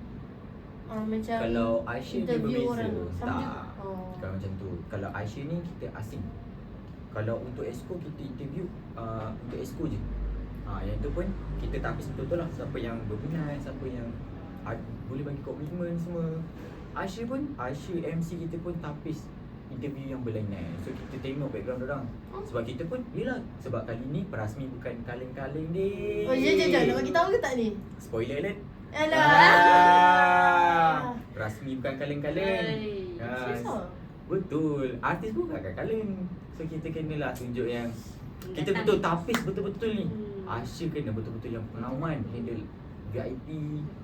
macam Kalau Aisyah dia interview berbeza. orang sama Tak. juga? Oh. Kalau macam tu. Kalau Aisyah ni kita asing. Kalau untuk Exco kita interview untuk Exco je. Yang tu pun kita tapis betul-betul lah siapa yang berminat, siapa yang boleh bagi komitmen semua. Aisha MC kita pun tapis interview yang berlainan. So kita tengok background orang. Sebab kita pun yelah, sebab kali ni Perasmi bukan kaleng-kaleng dia. Oh ya, nak bagi tahu ke tak ni? Spoiler alert. Alah. Perasmi bukan kaleng-kaleng. Susah. Betul. Artis pun bukan kaleng. So kita kenalah tunjuk yang kita Datang. betul tapis betul-betul ni. Hmm. Aisha kena betul-betul yang pengalaman handle VIP.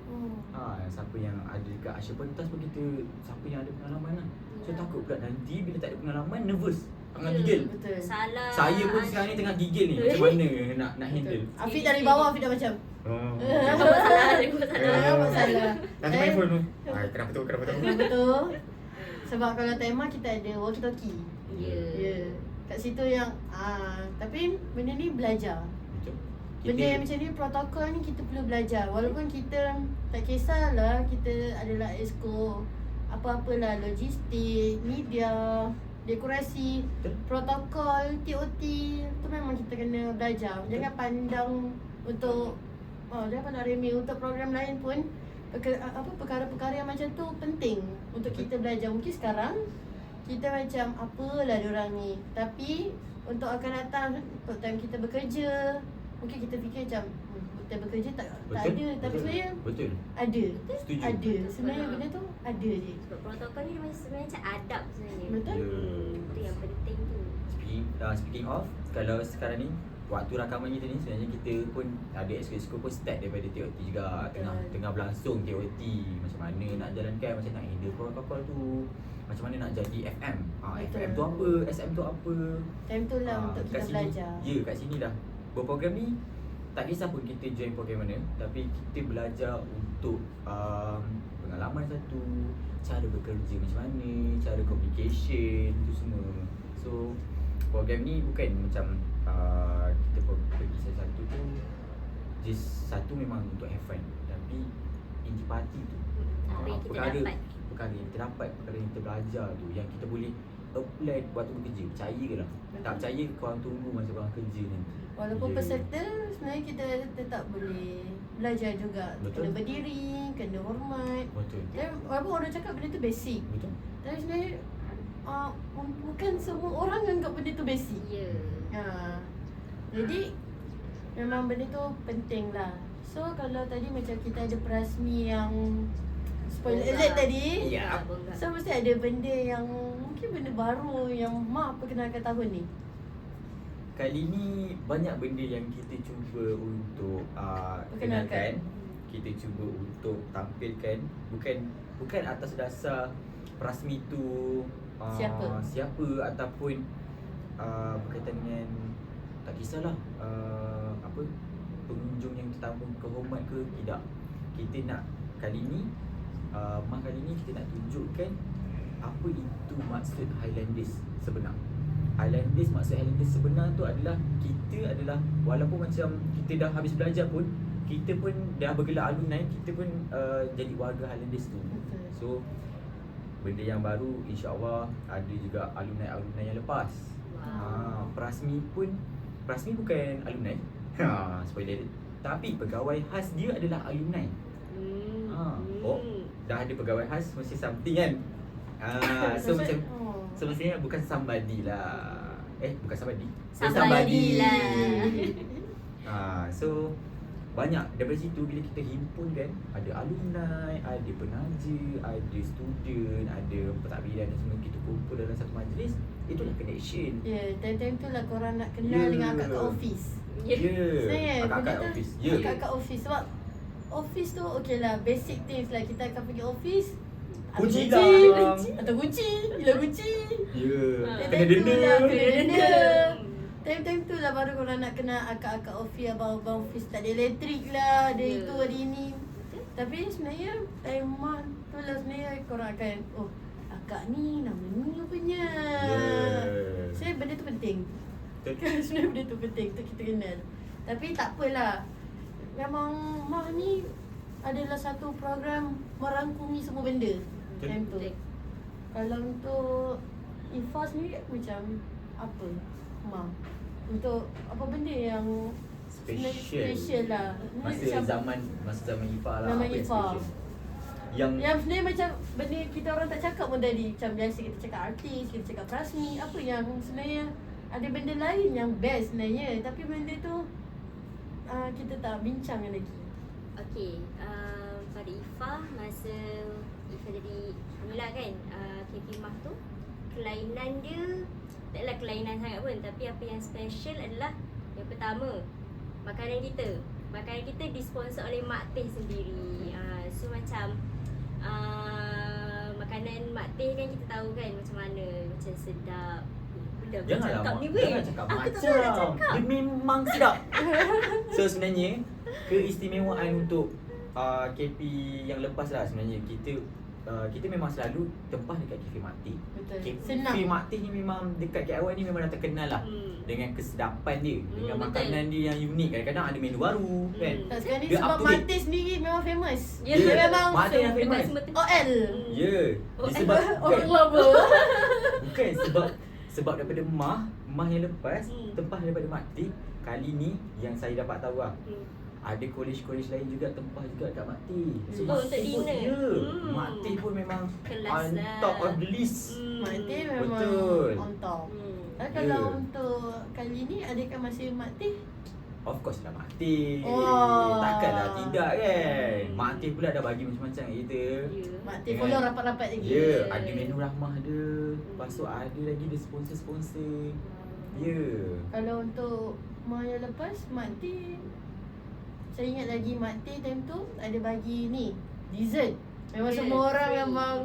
Hmm. Siapa yang ada dekat Asia Pentas pun kita, siapa yang ada pengalaman lah. So takut pula nanti bila tak ada pengalaman, nervous, tengah gigil. Betul. Salah. Saya pun sekarang ni tengah gigil ni, macam mana nak handle. Afiq dari bawah, Afiq dah macam Jangan buat salah, jangan buat salah. Jangan buat salah. Nanti main phone tu. Kenapa tu? Betul. Sebab kalau tema kita ada walkie talkie. Ya. Kat situ yang tapi benda ni belajar. Benda yang macam ni, protokol ni kita perlu belajar. Walaupun kita tak kisahlah, kita adalah exco, apa-apalah, logistik, media, dekorasi, protokol, TOT, tu memang kita kena belajar. Jangan pandang untuk jangan pandang remeh. Untuk program lain pun perkara-perkara yang macam tu penting untuk kita belajar. Mungkin sekarang kita macam apalah diorang ni, tapi untuk akan datang time kita bekerja, mungkin kita fikir macam kita bekerja tak ada, tapi sebenarnya betul. ada. Setuju. Ada. Sebenarnya benda tu ada je. Sebab protokol ni sebenarnya macam adab sebenarnya. Betul? Itu yang penting tu. Speaking of, kalau sekarang ni waktu rakaman kita ni sebenarnya kita pun ada exco pun start daripada TOT juga. Tengah berlangsung TOT, macam mana nak jalankan, macam nak handle protokol tu, macam mana nak jadi FM. FM tu apa, SM tu apa. Time tu lah untuk kat kita sini, belajar. Ya, kat sini dah. Berprogram ni tak kisah pun kita join program mana, tapi kita belajar untuk pengalaman satu, cara bekerja macam mana, cara communication tu semua. So program ni bukan macam kita pergi satu tu just satu memang untuk have fun, tapi intipati tu Apa yang kita dapat. perkara yang kita dapat, perkara yang kita belajar tu, yang kita boleh apply waktu bekerja. Percaya ke lah? Tak percaya, korang tunggu masa korang kerja nanti. Walaupun Ya. peserta, sebenarnya kita tetap boleh belajar juga. Betul. Kena berdiri, kena hormat. Betul. Dan walaupun orang cakap benda tu basic, Betul. tapi sebenarnya bukan semua orang anggap benda tu basic. Ya. Jadi memang benda tu penting lah. So kalau tadi macam kita ada Perasmi yang spoiler alert tadi, Ya. Bongkar. so mesti ada benda yang mungkin benda baru yang Mak perkenalkan tahun ni. Kali ni banyak benda yang kita cuba untuk Perkenalkan. Kita cuba untuk tampilkan, bukan atas dasar Perasmi tu siapa ataupun berkaitan dengan tak kisahlah pengunjung yang tetamu kehormat ke tidak. Kita nak kali ni kali ni kita nak tunjukkan apa itu maksud Highlanders sebenar. Maksud Highlanders sebenar tu adalah kita adalah, walaupun macam kita dah habis belajar pun, kita pun dah bergelar alumni, kita pun jadi warga Highlanders tu. Betul. So benda yang baru, insya-Allah ada juga alumni yang lepas. Wow. Perasmi bukan alumni. Spoiler. Tapi pegawai khas dia adalah alumni. Dah ada pegawai khas, mesti something kan. So macam semestinya bukan somebody lah. Bukan somebody. Somebody lah. So banyak daripada situ bila kita himpun kan, ada alumni, ada penaja, ada student, ada pentadbiran dan semua, kita kumpul dalam satu majlis. Itulah connection. Ya, time-time tu lah korang nak kenal dengan akak kat office. Sebenarnya Akak-akak benda tu office. akak office. Sebab office tu okay lah, basic things lah. Kita akan pergi office, Kunci ada hilang. atau kunci, hilang kunci. Kena Time-time tu denda. lah, kena denda. Time-time tu lah baru korang nak kenal akak-akak office, abang-abang office. Tak ada elektrik lah, ada itu, ada ini. Tapi sebenarnya time tu lah sebenarnya korang akan, oh akak ni nama ni rupanya. Saya benda tu penting. Sebenarnya benda tu penting untuk kita kenal. Tapi tak apalah. Memang Mak ni adalah satu program merangkumi semua benda. Time tu. Kalau untuk IFA sendiri macam apa Mak? Untuk apa benda yang Special lah. Masa zaman IFA lah. Zaman apa yang IFA. special? Yang sebenarnya macam benda kita orang tak cakap pun tadi. Macam biasa kita cakap artis, kita cakap Prasmi. Apa yang sebenarnya ada benda lain yang best sebenarnya. Tapi benda tu kita tak bincang lagi. Okay, pada Ifah, masa Ifah jadi Hamila kan, KP Mah tu, kelainan dia taklah kelainan sangat pun, tapi apa yang special adalah yang pertama, makanan kita. Makanan kita disponsor oleh Mak Teh sendiri. So macam makanan Mak Teh kan kita tahu kan macam mana, macam sedap. Dah Janganlah cakap Mak, ni weh. jangan cakap Aku tak macam. boleh nak cakap. Dia memang sedap. So sebenarnya keistimewaan untuk KP yang lepas lah sebenarnya kita memang selalu tempah dekat Cafe Mak Teh. Betul. Cafe Senang. Mak Teh ni memang dekat KL ni memang dah terkenal lah dengan kesedapan dia, dengan betul. makanan dia yang unik. Kadang-kadang ada menu baru kan. Tak sekarang ni Dia sebab up to date. Mak Teh sendiri memang famous. Ya. Dia memang Mak Teh yang Dekat famous. semua tempat. OL. Ya, Oh, disebab Orang lover. bukan sebab daripada Mah yang lepas tempah daripada Mak Teh. Kali ni yang saya dapat tahu lah, ada college lain juga tempah juga kat Mak Teh. Oh, Mak untuk Teh pun, dinner. ya, Mak Teh pun memang Kelas on lah. top of the list. Mak Teh memang Betul. on top. Ya. Dan kalau untuk kali ni, adakah masih Mak Teh? Of course lah Mak Teh. Oh. Takkanlah tidak kan. Mak Teh pula dah bagi macam-macam kat kita. Mak Teh Dengan- follow rapat-rapat lagi. Ya, ada menu rahmah dia. Lepas tu ada lagi dia sponsor-sponsor. Ya. Kalau untuk Mak yang lepas, Mak Teh, saya ingat lagi Mak Teh time tu ada bagi ni, dessert. Memang Ya, semua orang free. memang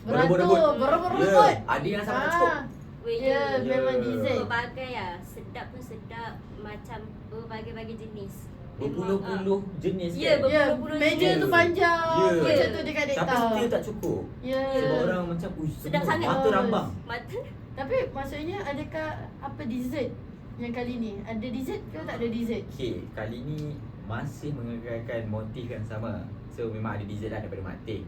Berebut-rebut. berebut-rebut. Ya, ada yang sampai tak cukup. Weh, Ya, memang dessert. berbagai lah. Sedap pun sedap. Macam berbagai-bagai jenis. Berpuluh-puluh jenis Ya, kan. Ya, Berpuluh-puluh meja jenis. tu panjang. Ya. Macam tu dekat Tapi data. still tak cukup. Ya. Sebab orang macam Sedap sangat. mata rambang. Mata. Tapi maksudnya adakah apa dessert yang kali ni? Ada dessert ke tak ada dessert? Okay, kali ni masih mengekalkan motif yang sama. So memang ada dessert lah daripada Mak Teh.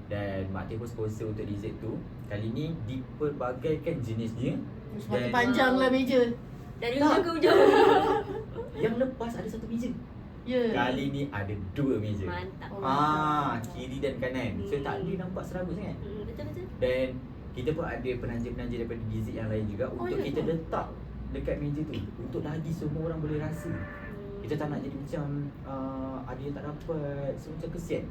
Dan Mak Teh pun sponsor untuk dessert tu. Kali ni dipelbagaikan jenisnya. Semakin Dan- panjang lah meja. Dari Tak. ujung ke ujung. Yang lepas ada satu meja. Ya. Kali ni ada dua meja. Mantap. Oh. Kiri dan kanan. So tak ada nampak serabut sangat. Betul-betul. Dan kita pun ada penanja-penanja daripada dessert yang lain juga Oh, untuk ya kita ke? letak dekat meja tu. Untuk lagi semua orang boleh rasa. Kita tak nak jadi macam ada yang tak dapat. So macam kesian.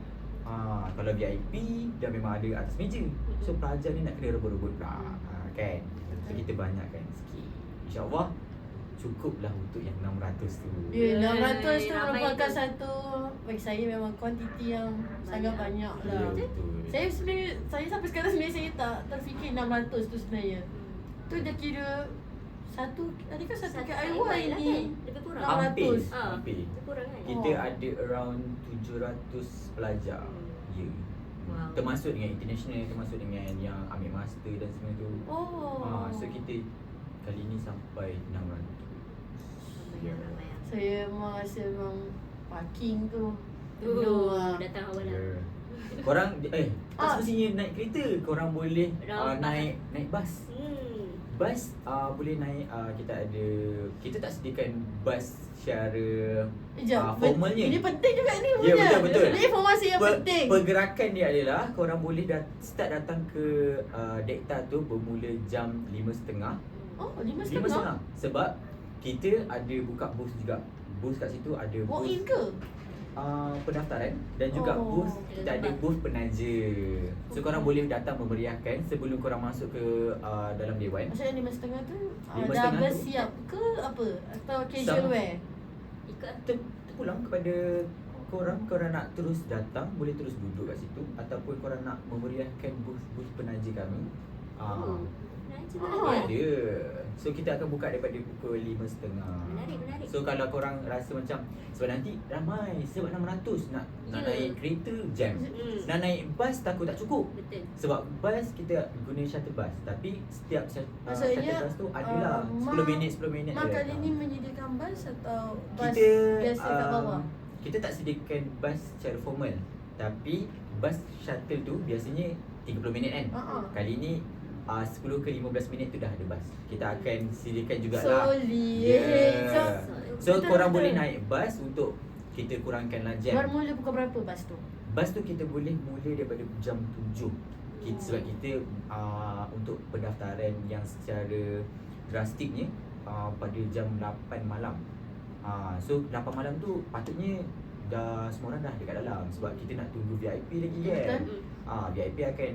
Kalau VIP dia memang ada atas meja. So pelajar ni nak kena rebut-rebut pula. Kan? So kita banyakkan sikit. InsyaAllah cukuplah untuk yang 600 tu. Ya, 600 tu Ramai merupakan tu. satu, bagi saya memang kuantiti yang sangat banyak Ya, lah. betul. Saya sebenarnya, saya sampai sekarang sebenarnya saya tak terfikir 600 tu sebenarnya. Tu dah kira satu, adakah satu KIY lah ni? kan? Lebih kurang. Ah. Hampir. 600. Hampir. Lebih kurang kan? Kita Oh. ada around 700 pelajar. Ya. Wow. Termasuk dengan international, termasuk dengan yang ambil master dan semua tu. Oh. So kita kali ni sampai 600. Ya. Ramai lah. Saya memang rasa memang parking tu Tu penuh lah. datang awal lah. Ya. Korang tak Ah. semestinya naik kereta, korang boleh Ramai. naik bas. Bas boleh naik, kita tak sediakan bas secara formalnya. Ini penting juga ni Ya, punya. betul. Ini informasi yang penting. Pergerakan dia adalah korang boleh start datang ke Dekta tu bermula jam 5.30. Oh, 5.30. 5.30 sebab kita ada buka booth juga. Booth kat situ ada Walk booth in ke? pendaftaran dan juga Oh. booth, kita ada booth penaja. So korang boleh datang memeriahkan sebelum korang masuk ke dalam dewan. Maksudnya 5.30 tu 5.30 dah tu? bersiap ke apa? Atau casual wear? Ikut lah. Terpulang kepada korang nak terus datang, boleh terus duduk kat situ ataupun korang nak memeriahkan booth penaja kami. Menarik Oh. juga. Ada. So kita akan buka daripada pukul 5.30. Menarik. So kalau korang rasa macam sebab nanti ramai, sebab 600 nak Ya. naik kereta jam. Nak naik bas takut tak cukup. Betul. Sebab bas kita guna shuttle bus, tapi setiap Maksudnya, shuttle bus tu adalah 10 minit Mak dia kali datang. ni menyediakan bas atau bas kita biasa kat bawah? kita tak sediakan bas secara formal, tapi bas shuttle tu biasanya 30 minit kan. Kali ni 10 ke 15 minit tu dah ada bas. Kita akan sediakan jugalah. Solid. Yeah. So Betul, korang betul. boleh naik bas untuk kita kurangkanlah jam. Bermula pukul berapa bas tu? Bas tu kita boleh mula daripada jam 7. Sebab kita untuk pendaftaran yang secara drastiknya pada jam 8 malam. So 8 malam tu patutnya dah semua orang dah dekat dalam sebab kita nak tunggu VIP lagi kan. VIP akan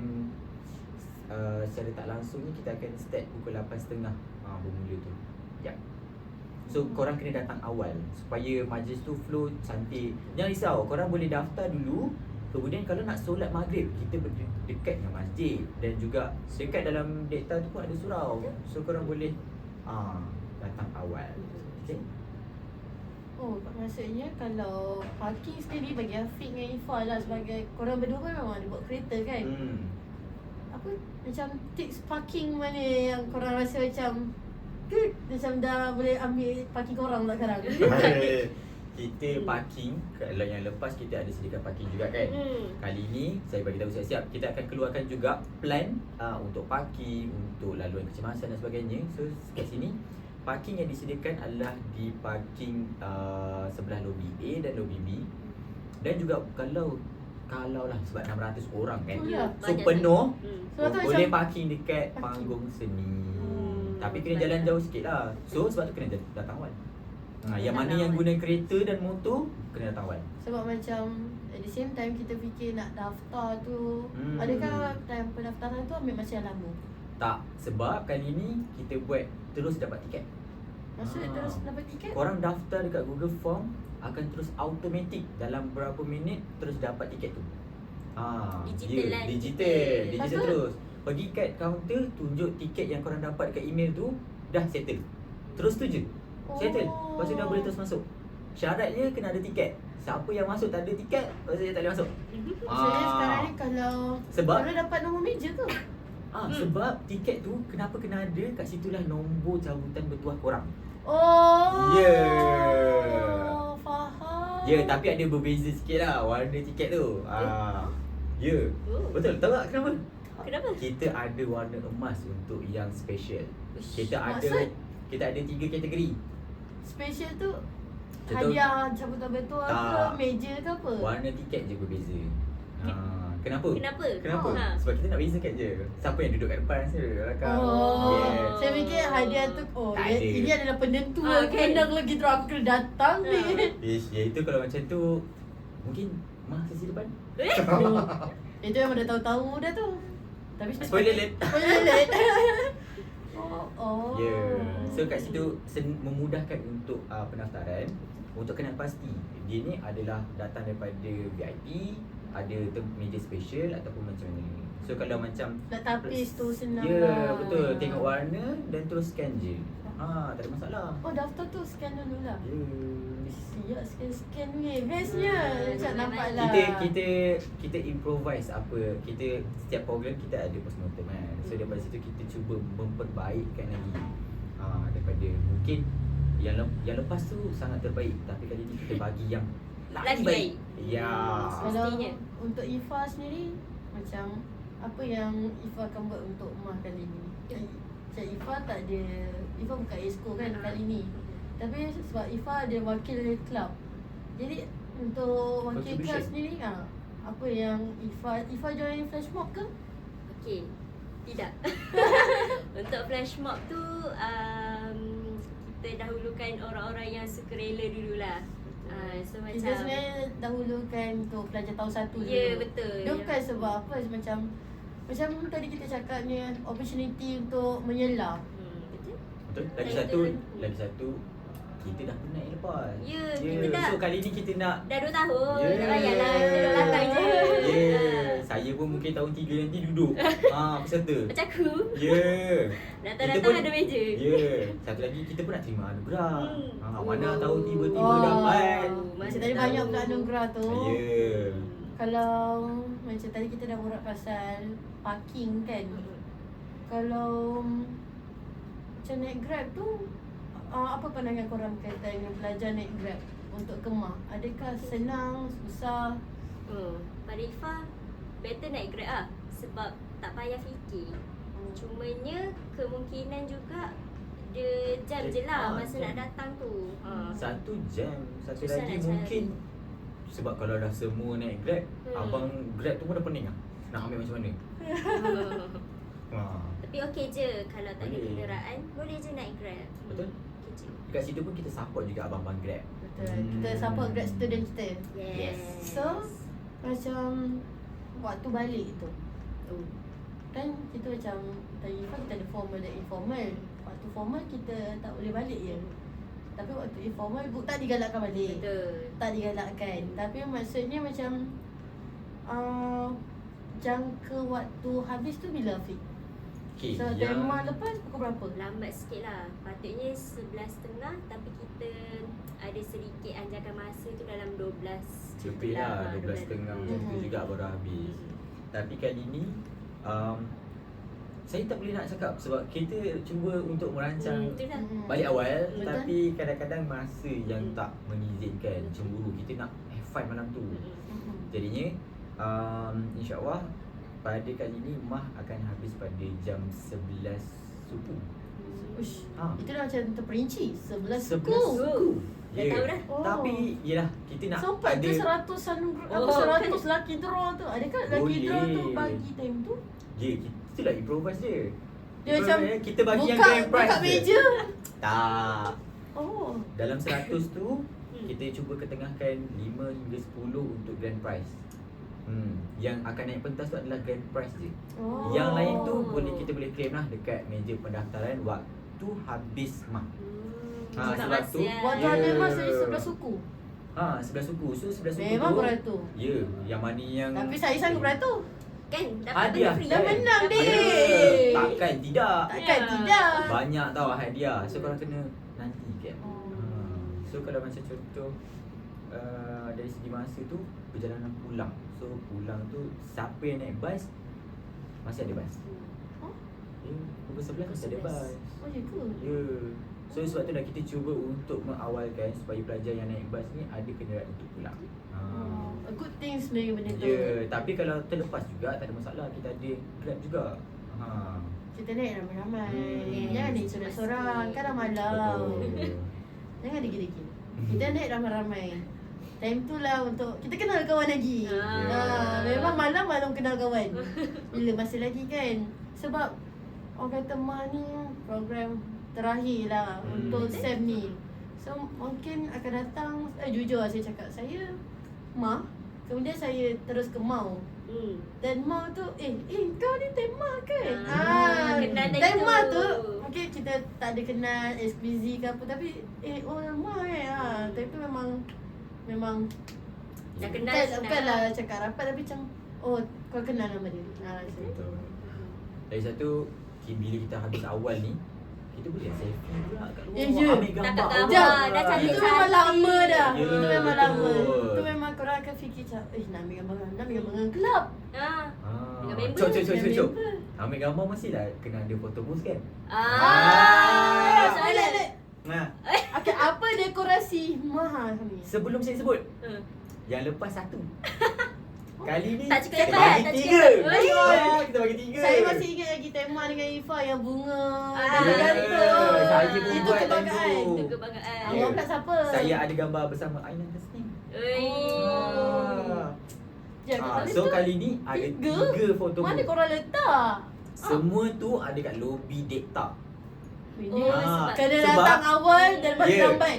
secara tak langsungnya kita akan start pukul 8.30 bermula tu. Ya. So korang kena datang awal supaya majlis tu flow cantik. Jangan risau, korang boleh daftar dulu. Kemudian kalau nak solat maghrib, kita dekat dengan masjid dan juga dekat dalam data tu pun ada surau. So korang boleh datang awal. Okay? Oh, maksudnya kalau parking sendiri bagi Afiq dengan Ifah lah sebagai korang berdua kan memang ada buat kereta kan? Apa macam tips parking mana yang korang rasa macam macam dah boleh ambil parking korang lah sekarang? Kita parking, kalau yang lepas kita ada sediakan parking juga kan. Kali ni saya bagi tahu siap-siap kita akan keluarkan juga plan untuk parking, untuk laluan kecemasan dan sebagainya. So kat sini parking yang disediakan adalah di parking sebelah lobi A dan lobi B. Dan juga kalau lah sebab 600 orang kan. So penuh, boleh parking dekat panggung seni. Tapi kena jalan jauh sikit lah. So sebab tu kena datang awal. Yang mana yang guna kereta dan motor kena datang awal. Sebab macam at the same time kita fikir nak daftar tu, adakah time pendaftaran tu ambil masa yang lama? Tak, sebab kali ni kita buat terus dapat tiket. Maksudnya terus dapat tiket? Korang daftar dekat Google Form akan terus automatik dalam berapa minit terus dapat tiket tu. Digital lah. Digital terus. Pergi kat kaunter, tunjuk tiket yang korang dapat kat email tu, dah settle. Terus tu je. Settle. Lepas tu dah boleh terus masuk. Syaratnya kena ada tiket. Siapa yang masuk tak ada tiket, maksudnya tak boleh masuk. Maksudnya sekarang ni kalau korang dapat nombor meja ke? Sebab tiket tu kenapa kena ada kat situlah nombor cabutan bertuah korang. Faham. Tapi ada berbeza sikit lah warna tiket tu. Betul. Tahu tak kenapa? Kenapa? Kita ada warna emas untuk yang special. Kita ada 3 kategori. Special tu contoh, hadiah cabutan bertuah ke, meja ke apa? Warna tiket je berbeza. Kenapa? Sebab kita nak bezakan je siapa yang duduk kat depan, siapa duduk kat belakang. Saya fikir hadiah tu ini adalah penentu kan? menang lagi terus aku kena datang ni. Itu kalau macam tu mungkin sesi depan. Itu memang dah tahu-tahu dah tu. Tapi Spoiler alert. So kat situ memudahkan untuk pendaftaran. Untuk kenal pasti, dia ni adalah datang daripada VIP, ada meja special ataupun macam ni. So kalau macam nak tapis tu senang betul. Tengok warna dan terus scan je. Tak ada masalah. Daftar tu scan dulu lah. Siap scan ni. Bestnya macam nampak lah. Kita improvise apa. Setiap program kita ada postmortem kan. So daripada situ kita cuba memperbaikkan lagi. Daripada mungkin yang lepas tu sangat terbaik, tapi kali ni kita bagi yang lagi baik. Kalau untuk Ifah sendiri, macam apa yang Ifah akan buat untuk Mah kali ni? Macam Ifah tak ada, Ifah bukan ESCO kan kali ni. Tapi sebab Ifah ada wakil club. Jadi untuk wakil club sendiri apa yang Ifah join flash mob ke? Okey. Tidak. Untuk flash mob tu kita dahulukan orang-orang yang suka rela dululah. So macam kita sebenarnya dahulukan untuk pelajar tahun 1 dulu. Ya, betul. Dia bukan sebab apa, macam tadi kita cakapnya opportunity untuk menyelam. Betul. Lagi satu kita dah penat lepas. Kita dah. So kali ni kita nak dah 2 tahun. Tak payahlah kita duduk belakang je. Saya pun mungkin tahun 3 nanti duduk. Peserta. Macam aku. Datang-datang ada meja. Satu lagi kita pun nak terima anugerah. Mana tahu tiba-tiba dapat. Macam tadi banyak pula anugerah tu. Ya. Kalau macam tadi kita dah borak pasal parking kan. Kalau macam naik Grab tu, apa pandangan korang berkaitan dengan pelajar naik Grab untuk ke Mah? Adakah senang, susah? Pada Ifah, better naik Grab lah. Sebab tak payah fikir. Cumanya kemungkinan juga dia jam je lah masa nak datang tu. 1 jam. Satu Susah lagi nak mungkin Sebab kalau dah semua naik Grab, abang Grab tu pun dah pening lah nak ambil macam mana. Tapi okey je kalau tak ada Boleh. kenderaan, boleh je naik Grab. Betul. Okey je. Dekat situ pun kita support juga abang-abang Grab. Betul. Kita support grad student kita. Yes. So, macam waktu balik tu kan kita macam tadi Ifah kita ada formal dan informal. Waktu formal kita tak boleh balik je. Tapi waktu informal tak digalakkan balik. Betul. Tak digalakkan. Tapi maksudnya macam jangka waktu habis tu bila Afiq? Okay, So tema lepas pukul berapa? Lambat sikit lah. Patutnya 11.30 tapi kita ada sedikit anjakan masa tu dalam 12. lebih lah 12.30 macam tu juga baru habis. Tapi kali ni saya tak boleh nak cakap sebab kita cuba untuk merancang Itulah. balik awal. Betul. Tapi kadang-kadang masa yang tak mengizinkan, cemburu. Kita nak have fun malam tu. Jadinya insyaAllah pada kali ni Mah akan habis pada jam 11 subuh. Ush, Ha. itu dah macam terperinci 11 11 suku. suku. Dah tahu dah. Oh. Tapi yelah kita nak Sampai ada ke 100 apa Oh, 100 laki draw tu. Adakah laki Boleh. draw tu bagi time tu? kita lah improvise je. Dia macam kita bagi yang buka, grand prize buka je. meja. Tak. Oh. Dalam 100 tu kita cuba ketengahkan 5 hingga 10 untuk grand prize. Yang akan naik pentas tu adalah grand prize je. Oh. Yang lain tu kita boleh claim lah dekat meja pendaftaran waktu habis Mah. Ha, Buka sebab masa tu lah. Waktu ada masa ni 11 suku. 11 suku. So 11 suku Memang tu beratur. ya, yang mana yang Tapi saya sanggup beratur. Kan dapat hadiah benda free. Dah menang, Hadiah. dek. Takkan tidak. Takkan Ya. tidak. Banyak tau hadiah. So korang kena nanti kan. Oh. So kalau macam contoh dari segi masa tu perjalanan pulang. So pulang tu siapa yang naik bas masih ada bas. Oh, Ya, pukul 11 masih ada bas. oh ya ke? Ya. So sebab tu dah kita cuba untuk mengawalkan supaya pelajar yang naik bas ni ada kenderaan untuk pulang. Oh, a good thing sebenarnya benda tu. Ya, tapi kalau terlepas juga tak ada masalah, kita ada Grab juga. Kita naik ramai-ramai. Hmm. Jangan naik seorang-seorang. Kan dah malam. Betul. Jangan dikit-dikit. Kita naik ramai-ramai. Time tu lah untuk kita kenal kawan lagi. Memang malam kenal kawan. Bila masih lagi kan. Sebab orang kata Mah ni program terakhir lah untuk SEM ni. So mungkin akan datang, jujur lah saya cakap, saya Mah, kemudian saya terus ke Mau. Dan Mau tu, kau ni tema kan? Kenal dah tema gitu. tu mungkin kita tak ada kenal eksklusi ke apa, tapi Mau time tu memang Dah kenal bukanlah cakap rapat tapi macam kau kenal nama dia. Macam tu. Betul. Dari satu, bila kita habis awal ni, kita boleh selfie pula kat luar. Ya. Ambil gambar. Nak kat Allah. gambar, dah cantik. Itu memang lama dah. Ya, Itu memang betul. lama. Itu memang korang akan fikir macam nak ambil gambar dengan kelab. Dengan member. Cok. member. Ambil gambar mestilah kena ada photo booth kan? Boleh. Nah, Okay, apa dekorasi Mah ni? sebelum saya sebut, yang lepas satu. Kali ni Tak cukup kita lepas, bagi tak 3. cukup. Kita bagi 3. Saya masih ingat lagi tema dengan Ifah yang bunga Ah, dia gantung. saya pun Itu buat time kebanggaan. tu. Itu kebanggaan. Ya. Awak pula siapa? Saya ada gambar bersama Ainan Tasnim. So kali ni ada 3 foto Mana booth. korang letak? Semua tu ada kat lobi Dekta. Ini Ah, kena sebab- datang awal dan bagi Ya. lambat.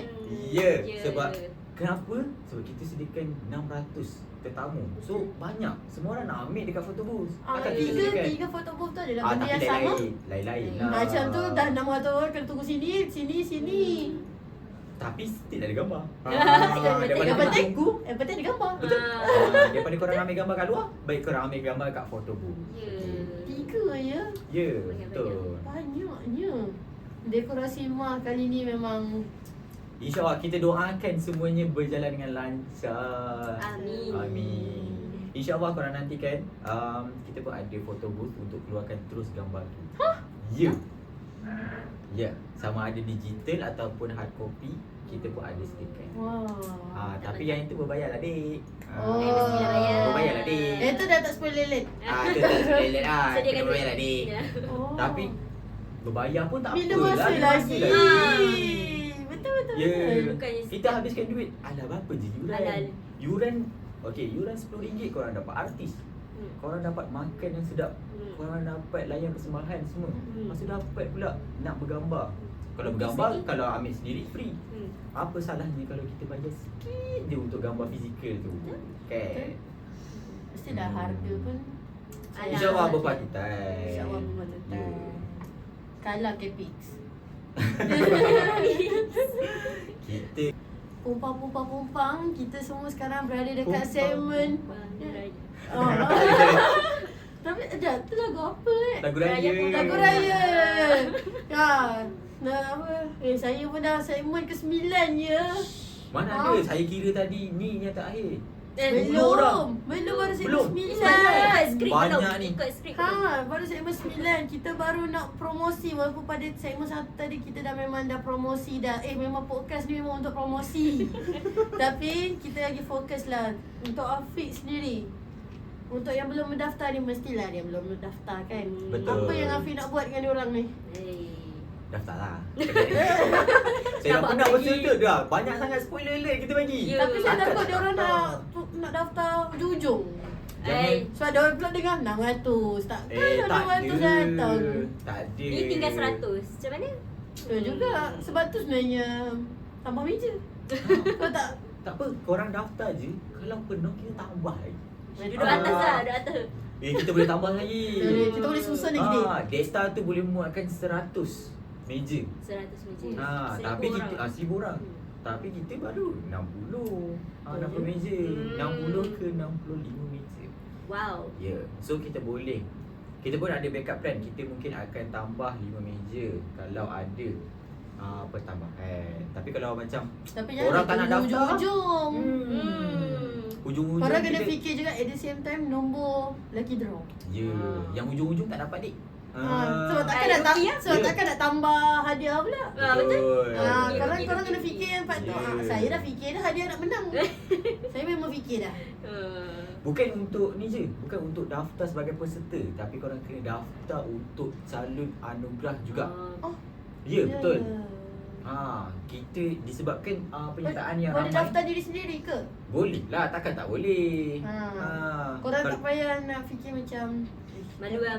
Ya, sebab kenapa? Sebab kita sediakan 600 tetamu. So banyak. Semua orang nak ambil dekat foto booth. Takkan kita sediakan. Tiga foto booth tu adalah benda Tapi yang sama. lain-lain lah. Macam tu dah 600 orang kena tunggu sini. Tapi still ada gambar. Yang Daripada penting tunggu. Yang penting ada gambar. Betul. Daripada korang ambil gambar kat luar, baik korang ambil gambar kat foto booth. Tiga ya. Ya, Banyak-banyak. betul. Banyaknya. Dekorasi Mah kali ni memang InsyaAllah kita doakan semuanya berjalan dengan lancar. Amin. Amin. InsyaAllah korang nantikan kita pun ada photo booth untuk keluarkan terus gambar tu. Ya. Ya, sama ada digital ataupun hard copy, kita pun ada sediakan. wow. Tapi yang itu berbayar lah, Dik. mestilah bayar. Berbayar lah, Dik. Itu dah tak spoiler lelet. Itu tak spoiler lah. Kena Sediakan berbayar lah, Dik. Ya. Oh. Tapi berbayar pun tak bila apa lah. masa ada lagi. lagi. Betul. Ya. Bukannya Kita habiskan duit. Alah, berapa je yuran? Alah, yuran RM10 korang dapat artis. Korang dapat makan yang sedap. Korang dapat layan persembahan semua. Lepas tu dapat pula nak bergambar. Kalau bergambar, kalau ambil sendiri free. Apa salahnya kalau kita bayar sikit je untuk gambar fizikal tu? Kan? Mesti dah harga pun. InsyaAllah berpatutan. InsyaAllah berpatutan. Kalah Capix. Kita Pumpang, kita semua sekarang berada dekat segmen. Oh. Tapi dah tu lagu apa lagu raya. Lagu raya. Ya. Nah apa? Saya pun dah segmen ke-9 je. Mana ada? Saya kira tadi ni yang terakhir. Belum baru segmen 9. Banyak ni. Ikut skrip. Baru segmen 9. Kita baru nak promosi. Walaupun pada segmen 1 tadi kita dah memang dah promosi dah. Memang podcast ni memang untuk promosi. Tapi kita lagi fokus lah untuk Afiq sendiri. Untuk yang belum mendaftar ni, mestilah dia belum mendaftar kan. Betul. Apa yang Afiq nak buat dengan diorang ni? Daftar lah. Saya dah pernah bercerita dah. Banyak sangat spoiler alert kita bagi. Tapi saya takut diorang nak daftar ujung-ujung. Jangan. Sebab diorang pula dengar 600. Takkan tak 200 datang. Tak ada. Ni tinggal 100. Macam mana? Betul juga. Sebab tu sebenarnya tambah meja. Kau tak? Tak apa, korang daftar je. Kalau penuh kita tambah lagi. Duduk atas lah, duduk aata. Kita boleh tambah lagi. Kita boleh susun lagi ni. Desta tu boleh muatkan 100 meja. 100 meja. Tapi kita 1000 orang. Tapi kita baru 60. 60 meja. 60 ke 65 meja. Wow. Ya. So kita boleh. Kita pun ada backup plan. Kita mungkin akan tambah 5 meja kalau ada pertambahan. Tapi kalau macam Tapi orang jangan tak nak daftar, ujung-ujung. Ujung-ujung Korang kena kita, fikir juga at the same time nombor lucky draw. ya, yang ujung-ujung tak dapat dik. Sebab takkan nak takkan nak tambah hadiah pula. Betul. Korang kena fikir yang part tu. Saya dah fikir dah hadiah nak menang. Saya memang fikir dah. Bukan untuk ni je, bukan untuk daftar sebagai peserta, tapi korang kena daftar untuk calon anugerah juga. Ya, betul. Kita disebabkan penyertaan yang boleh ramai. daftar diri sendiri ke? Boleh lah, takkan tak boleh. Korang tak payah nak fikir macam Malu lah.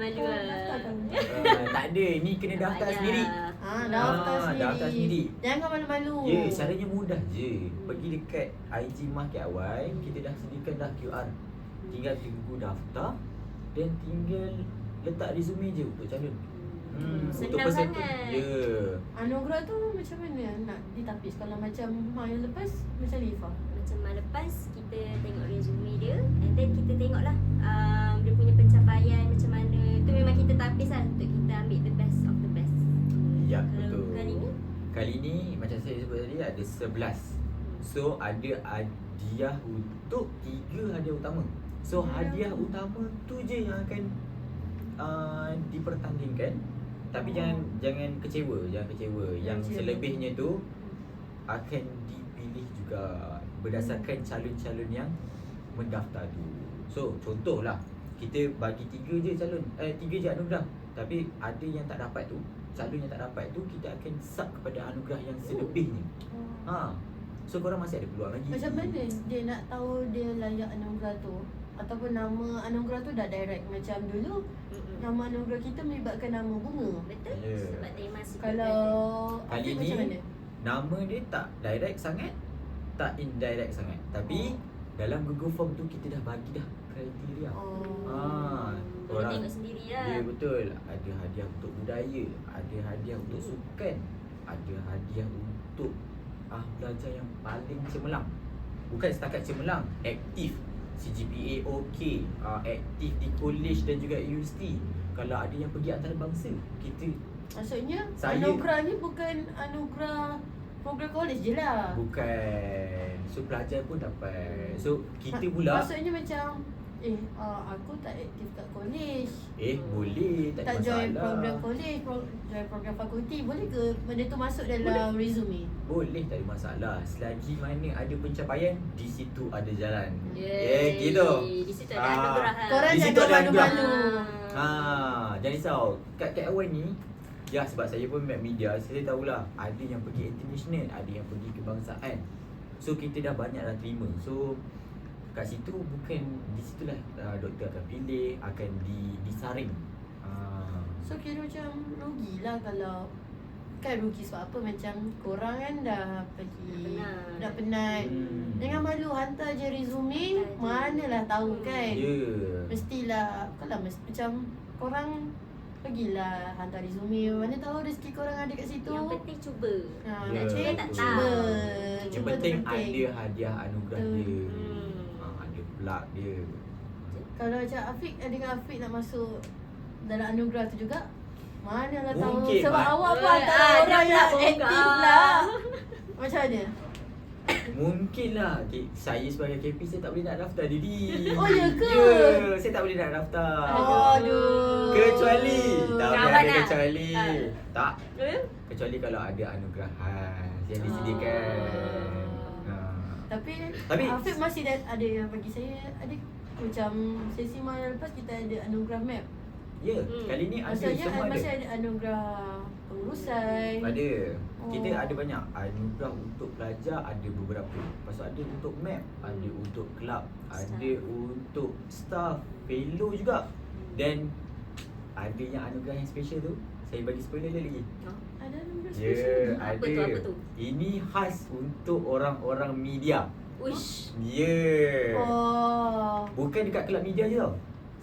Tak ada, ni kena daftar sendiri. Daftar sendiri. Jangan malu-malu. Ya, caranya mudah je. Pergi dekat IG Mah KY, kita dah sediakan dah QR. Tinggal tunggu daftar dan tinggal letak resume je untuk calon. Untuk Senang peserta. sangat. Ya. Anugerah tu macam mana nak ditapis? Kalau macam yang lepas macam Lifa. Macam malam lepas kita tengok resume dia, and then kita tengoklah dia punya pencapaian macam mana. Tu memang kita tapis lah untuk kita ambil the best of the best. Ya, Kalau betul. kali ni macam saya sebut tadi ada 11. So ada hadiah untuk 3 hadiah utama. So hadiah utama tu je yang akan dipertandingkan. Tapi jangan kecewa. Yang selebihnya tu akan dipilih juga berdasarkan calon-calon yang mendaftar tu. So contohlah, kita bagi 3 je calon, 3 je anugerah. Tapi ada yang tak dapat tu, calon yang tak dapat tu, kita akan sub kepada anugerah yang selebihnya. So korang masih ada peluang lagi. Macam mana dia nak tahu dia layak anugerah tu? Ataupun nama anugerah tu dah direct macam dulu nama anugerah kita melibatkan nama bunga. Betul? Sebab tema si Kalau Kali Afiq ni macam mana? nama dia tak direct sangat, tak indirect sangat. Tapi dalam Google Form tu kita dah bagi dah kriteria. Korang tengok sendiri lah. Ya, betul. Ada hadiah untuk budaya, ada hadiah untuk sukan, ada hadiah untuk belajar yang paling cemerlang. Bukan setakat cemerlang, aktif, CGPA okey, aktif di college dan juga universiti. Kalau ada yang pergi antarabangsa, kita Maksudnya Saya- anugerah ni bukan anugerah program college je lah. bukan. So pelajar pun dapat. So kita pula Maksudnya macam aku tak aktif kat college, boleh, tak ada tak join masalah. program college, join program fakulti, boleh ke benda tu masuk dalam resume? Boleh, tak ada masalah. Selagi mana ada pencapaian, di situ ada jalan. Yeay. Gitu. Di situ ada anugerah lah. Korang Di situ jangan ada anugerah. malu-malu. Jangan risau. Kat KL ni, ya sebab saya pun buat media, saya tahulah ada yang pergi international, ada yang pergi kebangsaan. So kita dah banyak dah terima. So kat situ bukan di situlah doktor akan pilih, akan disaring. So kira macam rugilah kalau kan rugi sebab apa, macam korang kan dah pergi dah penat. Dengan malu hantar je resume, manalah tahu kan. Mestilah kalau macam korang pergilah hantar resume, mana tahu rezeki korang ada kat situ. Yang penting cuba. Nak check tak cuba. tahu. Yang Cuba penting tu penting. ada hadiah anugerah dia. Ada plug dia. Kalau macam Afiq, dengan Afiq nak masuk dalam anugerah tu juga, manalah tahu. Mungkin, Sebab Mat. awak pun antara orang dia yang pula aktif bongkar. lah. Macam mana? Mungkin lah saya sebagai KP saya tak boleh nak daftar diri. Oh, ya ke? Ya, saya tak boleh nak daftar. Aduh. Kecuali tak boleh Kawan ada lah. kecuali. Tak. Eh? Kecuali kalau ada anugerah khas yang disediakan. Tapi Tapi- Afiq masih ada yang bagi saya, ada macam sesi malam lepas kita ada anugerah map. Ya, kali ni ada, Maksudnya semua ada. masih ada anugerah pengurusan. Ada. Kita Oh. ada banyak anugerah untuk pelajar, ada beberapa. Lepas tu ada untuk map, ada untuk kelab, ada untuk staff, fellow juga. Dan ada yang anugerah yang special tu, saya bagi spoiler dia lagi. Ada anugerah Ya, special. Apa ada. tu, apa tu? Ini khas untuk orang-orang media. Uish. Ya. Oh. Bukan dekat kelab media je tau.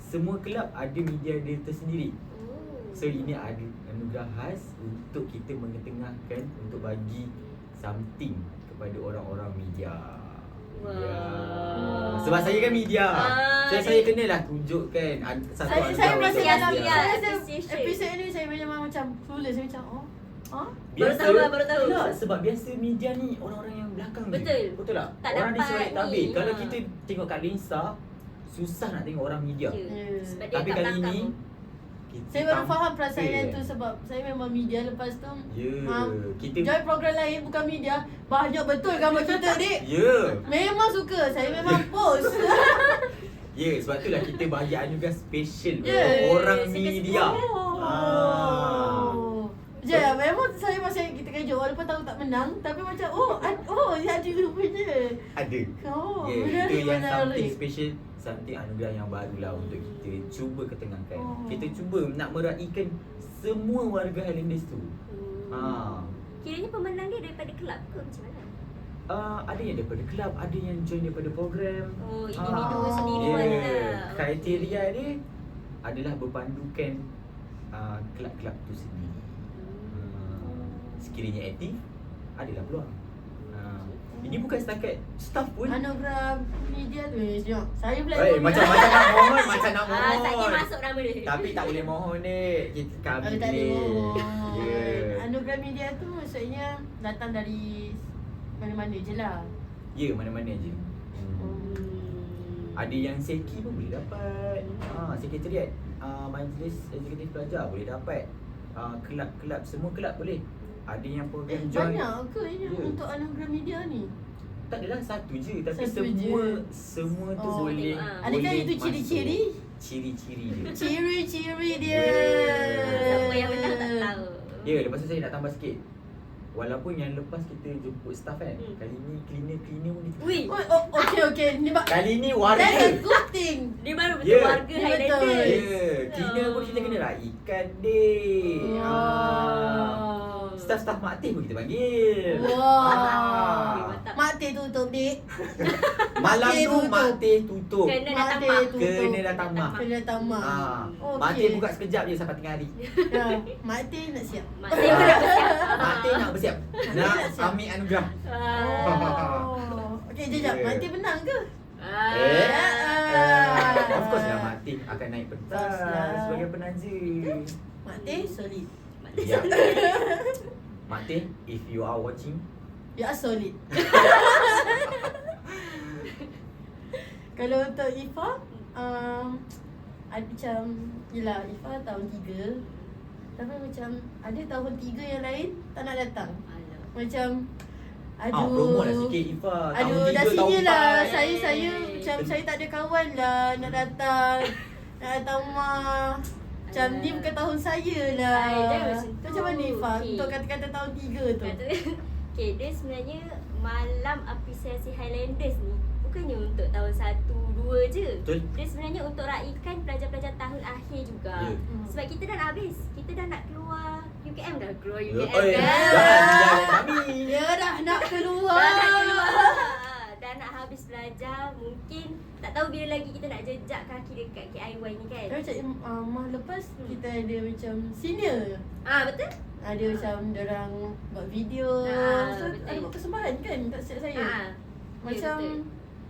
Semua kelab ada media dia tersendiri. Oh. So ini ada anugerah khas untuk kita mengetengahkan, untuk bagi something kepada orang-orang media. Wow. Ya. Sebab saya kan media. Saya kenalah tunjukkan satu Saya anugerah merasa untuk dalam media. saya rasa Appreciation. episod ni saya memang macam clueless. Saya macam Baru tahu lah, baru tahu. Tak, sebab biasa media ni orang-orang yang belakang je. Betul. Betul tak? Tak Orang dapat dia sebalik ni. tabik. Kalau Ha. kita tengok kat Lensa, susah nak tengok orang media. Ya. Sebab dia Tapi kat kali belakang ni tu. kita Saya baru tampil. faham perasaan tu sebab saya memang media lepas tu. Ya, kita Join program lain bukan media, banyak betul gambar kita dik. ya. Memang suka, saya memang post. Ya, sebab itulah kita bagi anugerah special Ya, untuk orang special. media. Oh. Je, memang saya masih kita kejut walaupun tahu tak menang, tapi macam ya ada rupanya. Ada. Oh, Ya, menarik, itu yang something menarik. special, something anugerah yang barulah untuk kita cuba ketengahkan. Oh. Kita cuba nak meraihkan semua warga Highlanders tu. Kiranya pemenang dia daripada kelab ke macam mana? Ada yang daripada kelab, ada yang join daripada program. Oh, individu sendiri Ya, mana lah. kriteria dia adalah berpandukan kelab-kelab tu sendiri. Sekiranya aktif, adalah peluang. Ini bukan setakat staff pun. Anugerah media tu jom. Saya pula Macam nak mohon, macam nak mohon. Tak kira masuk nama dia. Tapi tak boleh mohon ni. Kami tak boleh mohon. Ya. Anugerah media tu maksudnya datang dari mana-mana je lah. Ya, mana-mana je. Ada yang seki pun boleh dapat. Sekretariat Majlis Eksekutif Pelajar boleh dapat. Kelab-kelab, semua kelab boleh. Ada yang program join. Banyak ke ini Ya. untuk anugerah media ni? Tak adalah satu je, tapi Satu semua tu Oh. boleh. Adakah boleh itu masuk. ciri-ciri? Ciri-ciri dia. Ciri-ciri dia. Siapa yang menang tak tahu. Ya, lepas tu saya nak tambah sikit. Walaupun yang lepas kita jemput staff kan, kali ni cleaner pun kita. Wih, Okey. Ni Kali ni that's a warga. good thing. dia baru betul Ya. warga Dia Highlanders. betul. Ya, cleaner pun kita kena raikan dek. Staff-staff maktif pun kita panggil. Wah. Mak teh tutup dik. Malam Maktif tu tutup. maktif tutup. Kena datang Maktif mak. tutup. Kena datang mak. Kena datang mak. Okey. Maktif buka sekejap je sampai tengah hari. Ya, mak teh nak siap. Mak dia pun dah bersiap. Maktif nak bersiap. Nak ambil anugerah. Oh. Okey, jap. Ya. Mak teh menang ke? Of course lah Maktif akan naik Of course pentas lah. sebagai penazir. Mak teh solid. Ya. Maktif, if you are watching, You are solid. Kalau untuk Ifa, ada macam, yelah Ifa tahun 3. Tapi macam ada tahun 3 yang lain tak nak datang. Macam promote lah sikit Ifa. Aduh, dah sini lah. Saya macam saya tak ada kawan lah nak datang. Nak datang mak. Macam ni bukan tahun saya lah. Jangan macam tu. Macam mana Ifa Okey. untuk kata-kata tahun 3 tu? Okay, dia sebenarnya malam apresiasi Highlanders ni bukannya untuk tahun 1-2 je. Betul. Dia sebenarnya untuk raikan pelajar-pelajar tahun akhir juga. Ya. Sebab kita dah nak habis. Kita dah nak keluar UKM dah. Keluar Ya, UKM oi, kan. jangan kami. Dia dah nak keluar. Dah nak keluar. Dah nak habis belajar. Mungkin tak tahu bila lagi kita nak jejak kaki dekat KIY ni kan. Macam mah lepas kita ada macam senior. Betul? Ada macam diorang buat video. So betul. ada buat persembahan kan kat set saya. Ya, Macam betul.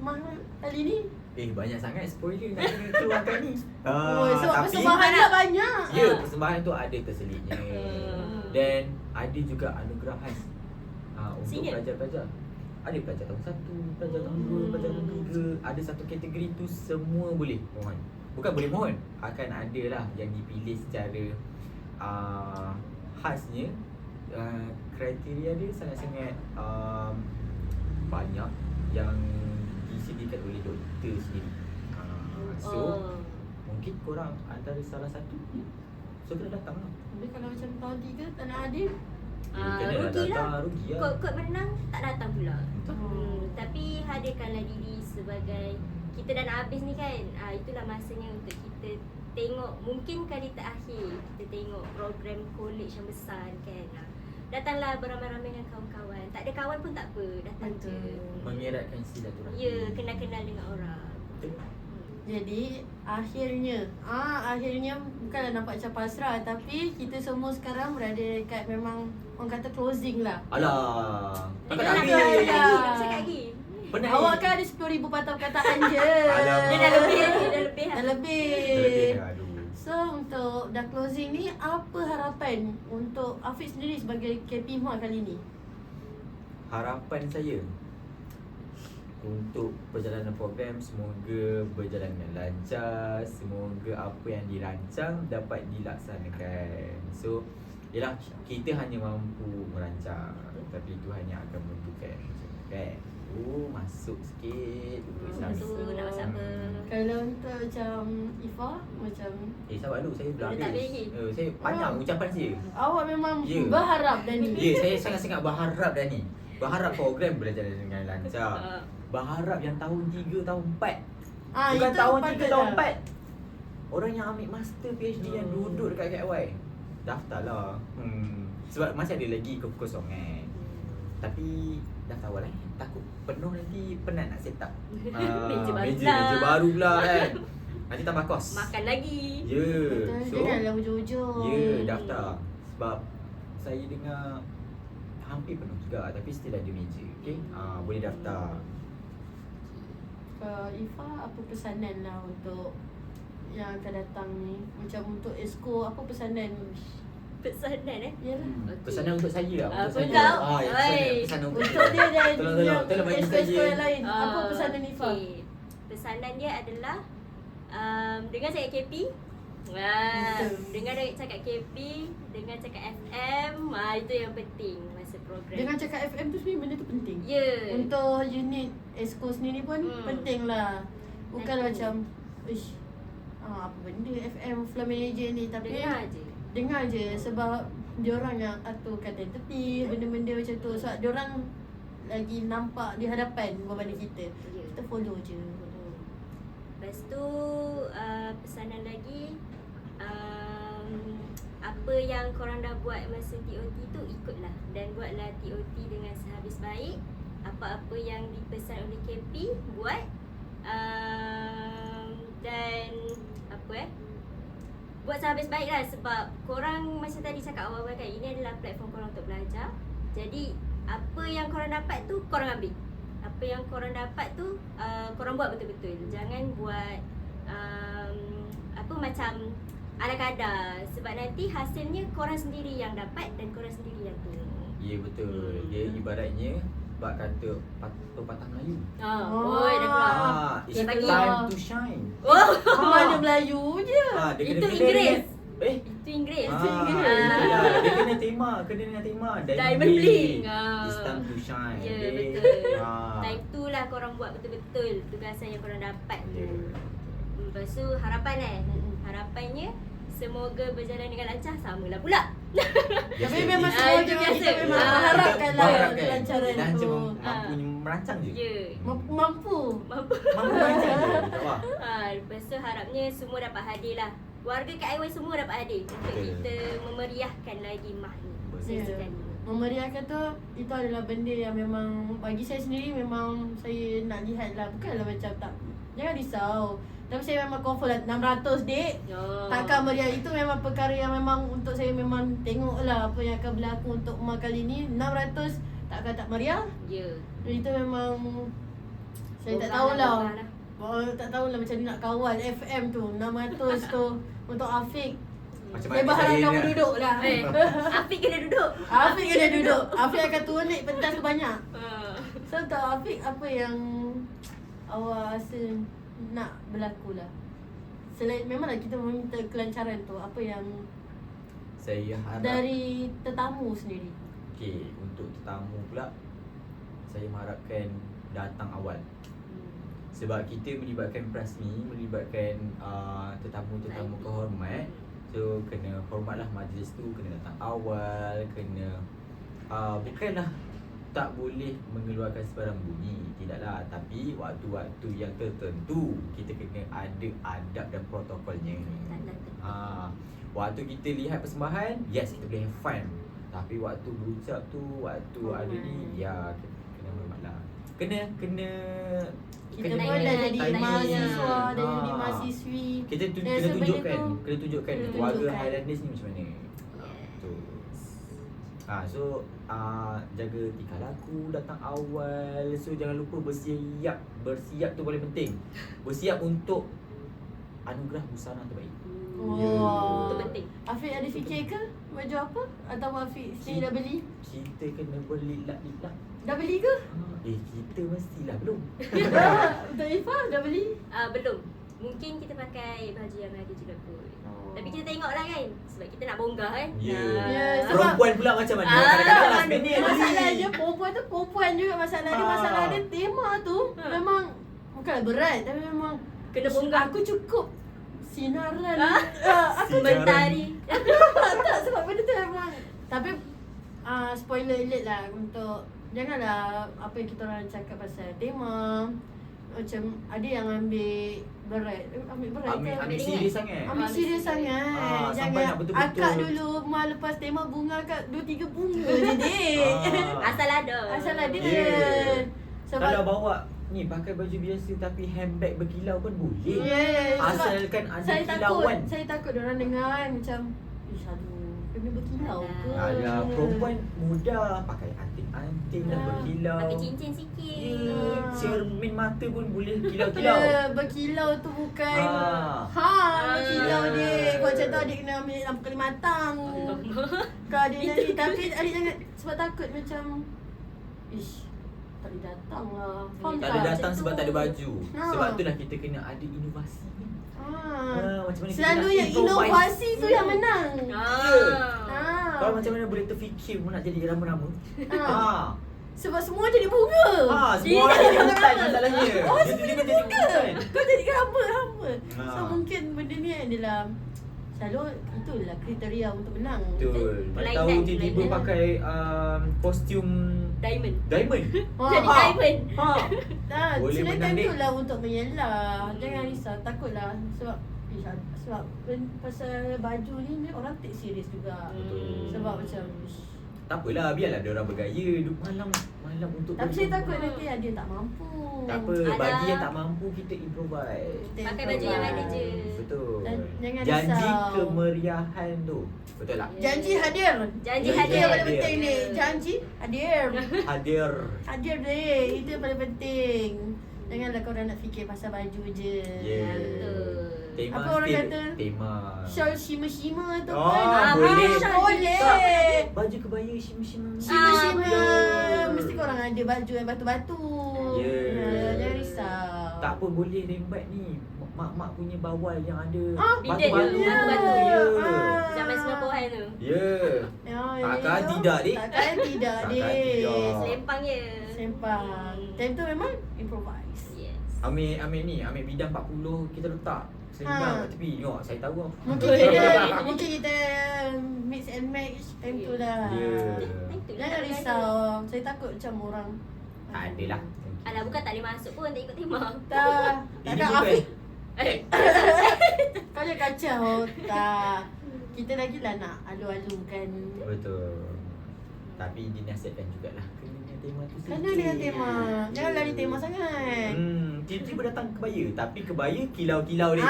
mah kali ni. Banyak sangat spoiler nak kena keluarkan ni. So tapi persembahan dah banyak. ya, persembahan tu ada terselitnya. Dan ada juga anugerah khas untuk Senior? pelajar-pelajar. Ada pelajar tahun 1, pelajar tahun 2, pelajar tahun 3. Ada satu kategori tu semua boleh mohon. Bukan boleh mohon, akan ada lah yang dipilih secara khasnya. Kriteria dia sangat-sangat banyak yang disediakan oleh doktor sendiri. So mungkin korang antara salah satu, so kena datang lah. Tapi kalau macam tahun 3 tak nak hadir. Kena rugi lah. datang, rugi lah. Kod menang tak datang pula. Hmm. Tapi hadirkanlah diri sebagai kita dah nak habis ni kan. Itulah masanya untuk kita tengok mungkin kali terakhir kita tengok program college yang besar kan. Datanglah beramai-ramai dengan kawan-kawan. Tak ada kawan pun tak apa, datang je. Mengeratkan silaturahmi. Ya, kenal-kenal dengan orang. Jadi akhirnya bukanlah nampak macam pasrah, tapi kita semua sekarang berada dekat memang orang kata closing lah. Alah, Dia takkan nak habis. cakap lagi, nak cakap lagi. Penat Awak ni. kan ada 10,000 patah perkataan je. Alamak. Dia dah lebih ni, dah lebih. Dah lebih. Lebih, aduh. So untuk dah closing ni, apa harapan untuk Afiq sendiri sebagai KP Muar kali ni? Harapan saya untuk perjalanan program semoga berjalan dengan lancar. Semoga apa yang dirancang dapat dilaksanakan. So, yelah, kita hanya mampu merancang, tapi Tuhan yang akan menentukan. Kan? Masuk sikit. Betul, nak masak apa? Kalau untuk macam Ifa, macam Sabar dulu, saya belum Dia tak habis. lagi. Saya panjang ucapan saya. awak memang Ya. berharap dah ni. Ya, saya sangat-sangat berharap dah ni. Berharap program berjalan dengan lancar. Berharap yang tahun 3, tahun 4. Bukan itu tahun 3, patut tahun dah. 4. Orang yang ambil master PhD yang duduk dekat KY, daftarlah. Sebab masih ada lagi kekosongan. Tapi daftar awal lah. Takut penuh nanti penat nak set up. Meja baru pula kan. Nanti tambah kos. Makan lagi. Ya. Betul, So, janganlah hujung-hujung. ya, daftar. Sebab saya dengar hampir penuh juga, tapi still ada meja. Okay? Boleh daftar. Kalau Ifa, apa pesanan lah untuk yang akan datang ni? Macam untuk ESCO, apa pesanan? Pesanan Yalah. Okey. Pesanan untuk saya lah. Apa Untuk saya. kau? Ya, Oi. pesanan untuk Untuk dia dan Tolong bagi ESCO saya. yang lain. Apa pesanan Ifa? Okey. Pesanan dia adalah dengar cakap KP. Betul. Dengar cakap KP, dengar cakap FM, itu yang penting masa program. Dengan cakap FM tu sebenarnya benda tu penting. Ya. Untuk unit ESCO sendiri pun penting lah. Bukan Betul. macam ish, apa benda FM floor manager ni, tapi dengar je. dengar je sebab diorang yang aturkan tepi benda-benda macam tu. Sebab diorang lagi nampak di hadapan berbanding kita. Ya. Kita follow je. Lepas tu pesanan lagi apa yang korang dah buat masa TOT tu ikutlah dan buatlah TOT dengan sehabis baik. Apa-apa yang dipesan oleh KP buat dan buat sehabis baik lah sebab korang macam tadi cakap awal-awal kan, ini adalah platform korang untuk belajar. Jadi apa yang korang dapat tu korang ambil. Apa yang korang dapat tu korang buat betul-betul. Jangan buat macam ala kadar sebab nanti hasilnya korang sendiri yang dapat dan korang sendiri yang tengok. Ya, betul. Dia ibaratnya bak kata pepatah Melayu. Dah keluar. It's Dia bagi. time to shine. Mana Melayu je. Dia Itu kena Inggeris. Itu Inggeris. itulah. Dia kena dengan tema Diamond bling. It's time to shine. Ya, Okay? betul. Ah. Time tu lah korang buat betul-betul tugasan yang korang dapat tu. Ya. Lepas tu harapan Harapannya semoga berjalan dengan lancar, samalah pula Tapi memang semua itu juga biasa. kita memang Ah, mengharapkan lah Mengharapkan. kelancaran Dia hanya tu. mampu merancang je. Ya. Mampu. Mampu. Mampu merancang je. Tak apa. Lepas tu harapnya semua dapat hadir lah. Warga kat IY semua dapat hadir untuk Betul. kita memeriahkan lagi mah ni. Betul. Sesi kali ni. Memeriahkan tu, itu adalah benda yang memang bagi saya sendiri memang saya nak lihat lah. Bukanlah macam tak, jangan risau. Tapi saya memang confirm lah 600 dek. Oh. Takkan meriah, itu memang perkara yang memang untuk saya memang tengok lah apa yang akan berlaku untuk Mah kali ni. 600 takkan tak meriah. Ya. Itu memang saya tak Bongkar tahulah. lah. Tak tahulah macam ni nak kawal FM tu 600 tu untuk Afiq. Macam Saya mana berharap saya kamu nak- duduk lah. Afiq kena duduk. Afiq kena duduk. Afiq akan turun naik pentas tu banyak. Ah. So untuk Afiq, apa yang awak rasa nak berlaku lah? Selain memanglah kita meminta kelancaran tu, apa yang Saya harap dari tetamu sendiri? okey, untuk tetamu pula saya mengharapkan datang awal. Sebab kita melibatkan prasmi, melibatkan tetamu-tetamu kehormat. So kena hormatlah majlis tu, kena datang awal, kena bukanlah tak boleh mengeluarkan sebarang bunyi, tidaklah, tapi waktu-waktu yang tertentu kita kena ada adab dan protokolnya. Waktu kita lihat persembahan, yes kita boleh have fun. Tapi waktu berucap tu, waktu ada ni, ya kena hormatlah. Kena Kita Kena pun dah jadi timing. mahasiswa, dah Ah. jadi mahasiswi. kita Dan kena sebenarnya tunjukkan, tu- kena tunjukkan Kena warga tunjukkan. Highlanders ni macam mana. Tu. So jaga tingkah laku, datang awal. So jangan lupa bersiap. Bersiap tu paling penting. Bersiap untuk anugerah busana terbaik. Wah. Itu penting. Afiq ada fikir ke baju apa? Atau Afiq sendiri dah beli? Kita kena berlilak-lilak. Dah beli ke? Kita mestilah belum. Untuk Ifah dah beli? Belum. Mungkin kita pakai baju yang ada juga kot. Oh. Tapi kita tengok lah kan. Sebab kita nak bonggah kan. Ya. Ya, sebab- Perempuan pula macam mana? Ah, Kadang-kadang last minute Masalah beli. dia perempuan tu perempuan juga masalah dia. Masalah dia tema tu memang bukanlah berat, tapi memang Kena bonggah. aku cukup sinaran. Aku Sinaran. Mentari. tak sebab benda tu memang. Tapi spoiler alert lah untuk janganlah apa yang kita orang cakap pasal tema. Macam ada yang ambil berat. Ambil berat ke? Ambil serius sangat. Ambil serius sangat. Sampai nak Jangan betul-betul. akak dulu Mah lepas tema bunga akak 2-3 bunga je dek. Asal ada. Asal ada. Yeah. Sebab Kalau bawa ni pakai baju biasa tapi handbag berkilau pun boleh. yeah, sebab Asalkan ada saya kilauan. Saya takut diorang dengar kan macam aduh, kena berkilau ke? Alah, perempuan muda pakai anting-anting dan Ah. berkilau. Pakai cincin sikit. Ya, cermin mata pun boleh kilau-kilau. Ya, berkilau tu bukan berkilau dek. Kau macam tu adik kena ambil lampu kali matang. Kau adik jadi tapi adik jangan sebab takut macam ish, tak boleh datang lah. Faham Tak ada datang Macam sebab tu. tak ada baju. Ha. Sebab itulah kita kena ada inovasi. Macam mana kita Selalu nak yang improvise. inovasi tu yang menang. Kalau macam mana boleh terfikir pun nak jadi rama-rama. Sebab semua jadi bunga. Semua orang jadi hutan masalahnya. Oh, Dia semua tiba-tiba jadi jadi bunga. hutan. Kau jadi hamba. Ha. So mungkin benda ni adalah selalu itulah kriteria untuk menang. Betul. Tak Kelainan, tahu tiba-tiba kelainan. pakai kostum Diamond. diamond. Jadi diamond. Boleh Selain menang, Dik. itulah untuk menyelah. Jangan risau, takutlah sebab sebab pasal baju ni orang take serius juga. Betul. Sebab macam Tak apalah, biarlah dia orang bergaya malam untuk tapi saya berjumpa. takut nanti ada yang tak mampu. Tak apa, Alah. bagi yang tak mampu kita improvise. Kita Pakai baju yang ada je. Betul. Dan jangan Janji risau. kemeriahan tu. Betul tak? Janji hadir. Janji Itu hadir. yang paling Hadir. penting ni. Janji hadir. Hadir. Hadir deh. Itu yang paling penting. Janganlah korang nak fikir pasal baju je. Yeah. Betul. Tema Apa orang still kata? Tema. Shawl shimmer-shimmer tu Oh, kan. boleh. Boleh. Baju kebaya shimmer-shimmer. Shimmer-shimmer. betul. Mesti korang ada baju yang batu-batu. Yeah. Jangan risau. Tak apa, boleh rembat ni. Mak-mak punya bawal yang ada Bidet batu-batu. tu, batu-batu. Ya. Zaman 90-an tu. Ya. Ya, Takkan ya. tidak, Dik. Takkan tidak, Takkan Dik. tidak. Selempang je. Sempang. Time tu memang improvise. Yes. Ambil bidang 40 kita letak. Seimbang kat tepi. Tengok saya tahu lah. Mungkin kita mix and match time tu lah. Jangan risau. Saya takut macam orang. Tak ada lah. Alah, bukan tak boleh masuk pun, tak ikut tema. Tak. Ini Takkan bukan. Afiq. Kau jangan kacau. Tak. Kita lagi lah nak alu-alukan. Betul. Tapi dinasihatkan jugalah kena dengan tema tu. Kena dengan tema. Jangan lari tema sangat. Tiba-tiba datang kebaya. Tapi kebaya kilau-kilau dia.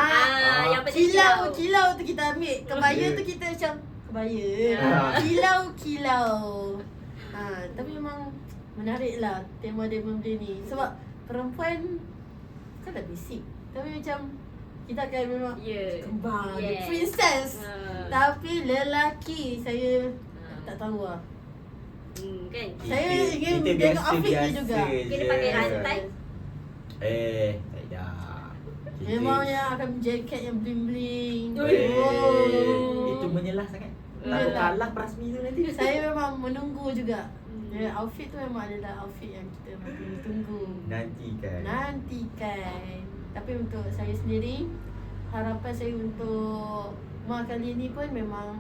Yang penting Kilau tu kita ambil. Kebaya tu kita macam kebaya. Kilau. Tapi memang menarik lah tema-tema benda ni. Sebab perempuan kan dah basic. Tapi macam kita akan memang kembang, princess. Tapi lelaki saya tak tahu lah. Kan? Saya ingin kita tengok Afiq ni juga. Kena pakai rantai. Tak dah. Memang yang akan jaket yang bling-bling. Itu menyelah sangat. Takut Menyelah. kalah perasmi tu nanti. Saya memang menunggu juga. Outfit tu memang adalah outfit yang kita makin tunggu. Nantikan. Tapi untuk saya sendiri, harapan saya untuk Mah kali ni pun memang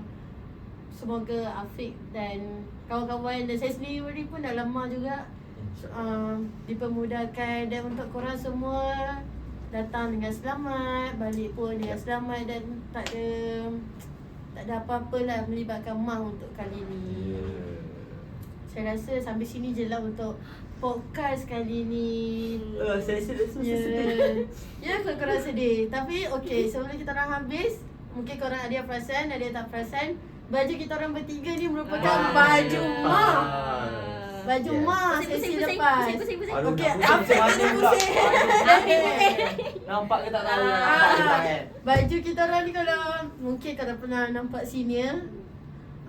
semoga Afiq dan kawan-kawan dan saya sendiri pun dah lama juga dipermudahkan, dan untuk korang semua datang dengan selamat, balik pun dengan selamat, dan tak ada apa-apa lah melibatkan Mah untuk kali ni. Saya rasa sampai sini je lah untuk podcast kali ni. Saya sedih. Ya, korang sedih. Tapi okey, sebelum kita orang habis, mungkin korang ada yang perasan, ada yang tak perasan, baju kita orang bertiga ni merupakan baju Mah. Baju Mah sesi lepas. Pusing. Okey, Afiq kena pusing. Nampak ke tak tahu? Nampak kan? Baju kita orang ni, kalau mungkin kalau pernah nampak senior,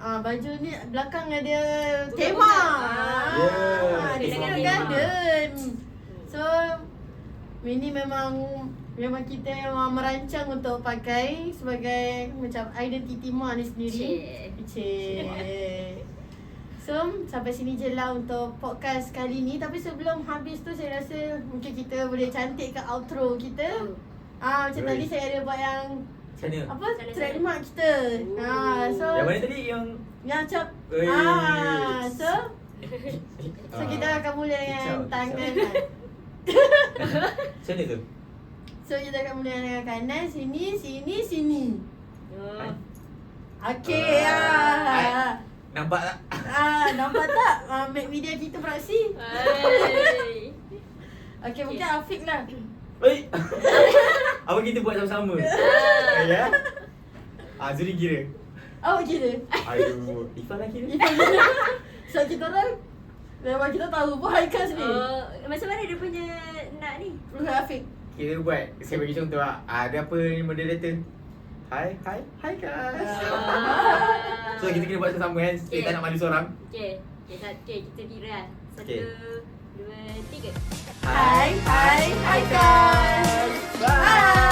baju ni belakang ada tema. Di sini ada garden. So ini memang kita memang merancang untuk pakai sebagai macam identiti Mah ni sendiri. Cik. So sampai sini je lah untuk podcast kali ni. Tapi sebelum habis tu, saya rasa mungkin kita boleh cantikkan outro kita. Macam tadi saya ada buat yang Sana. trademark kita. So Yang mana tadi yang macam so kita akan mula dengan tangan. Macam mana tu? So kita akan mula dengan kanan, sini. Okey. Nampak tak? Nampak tak? Make media kita beraksi. Okey, mungkin Afiq lah. Apa kita buat sama-sama? Ya? Zuri kira. Awak kira. Aduh, Ifah lah kira. So kita orang memang kita tahu pun Haikal sini. Macam mana dia punya nak ni? Bukan Afiq. Kira buat, saya bagi contoh lah. Ada apa ni moderator? Hai guys. So kita kena buat sama-sama kan. Kita tak nak malu seorang. Okay, kita kira lah. 1, 2, 3. Hai Haikal. Bye.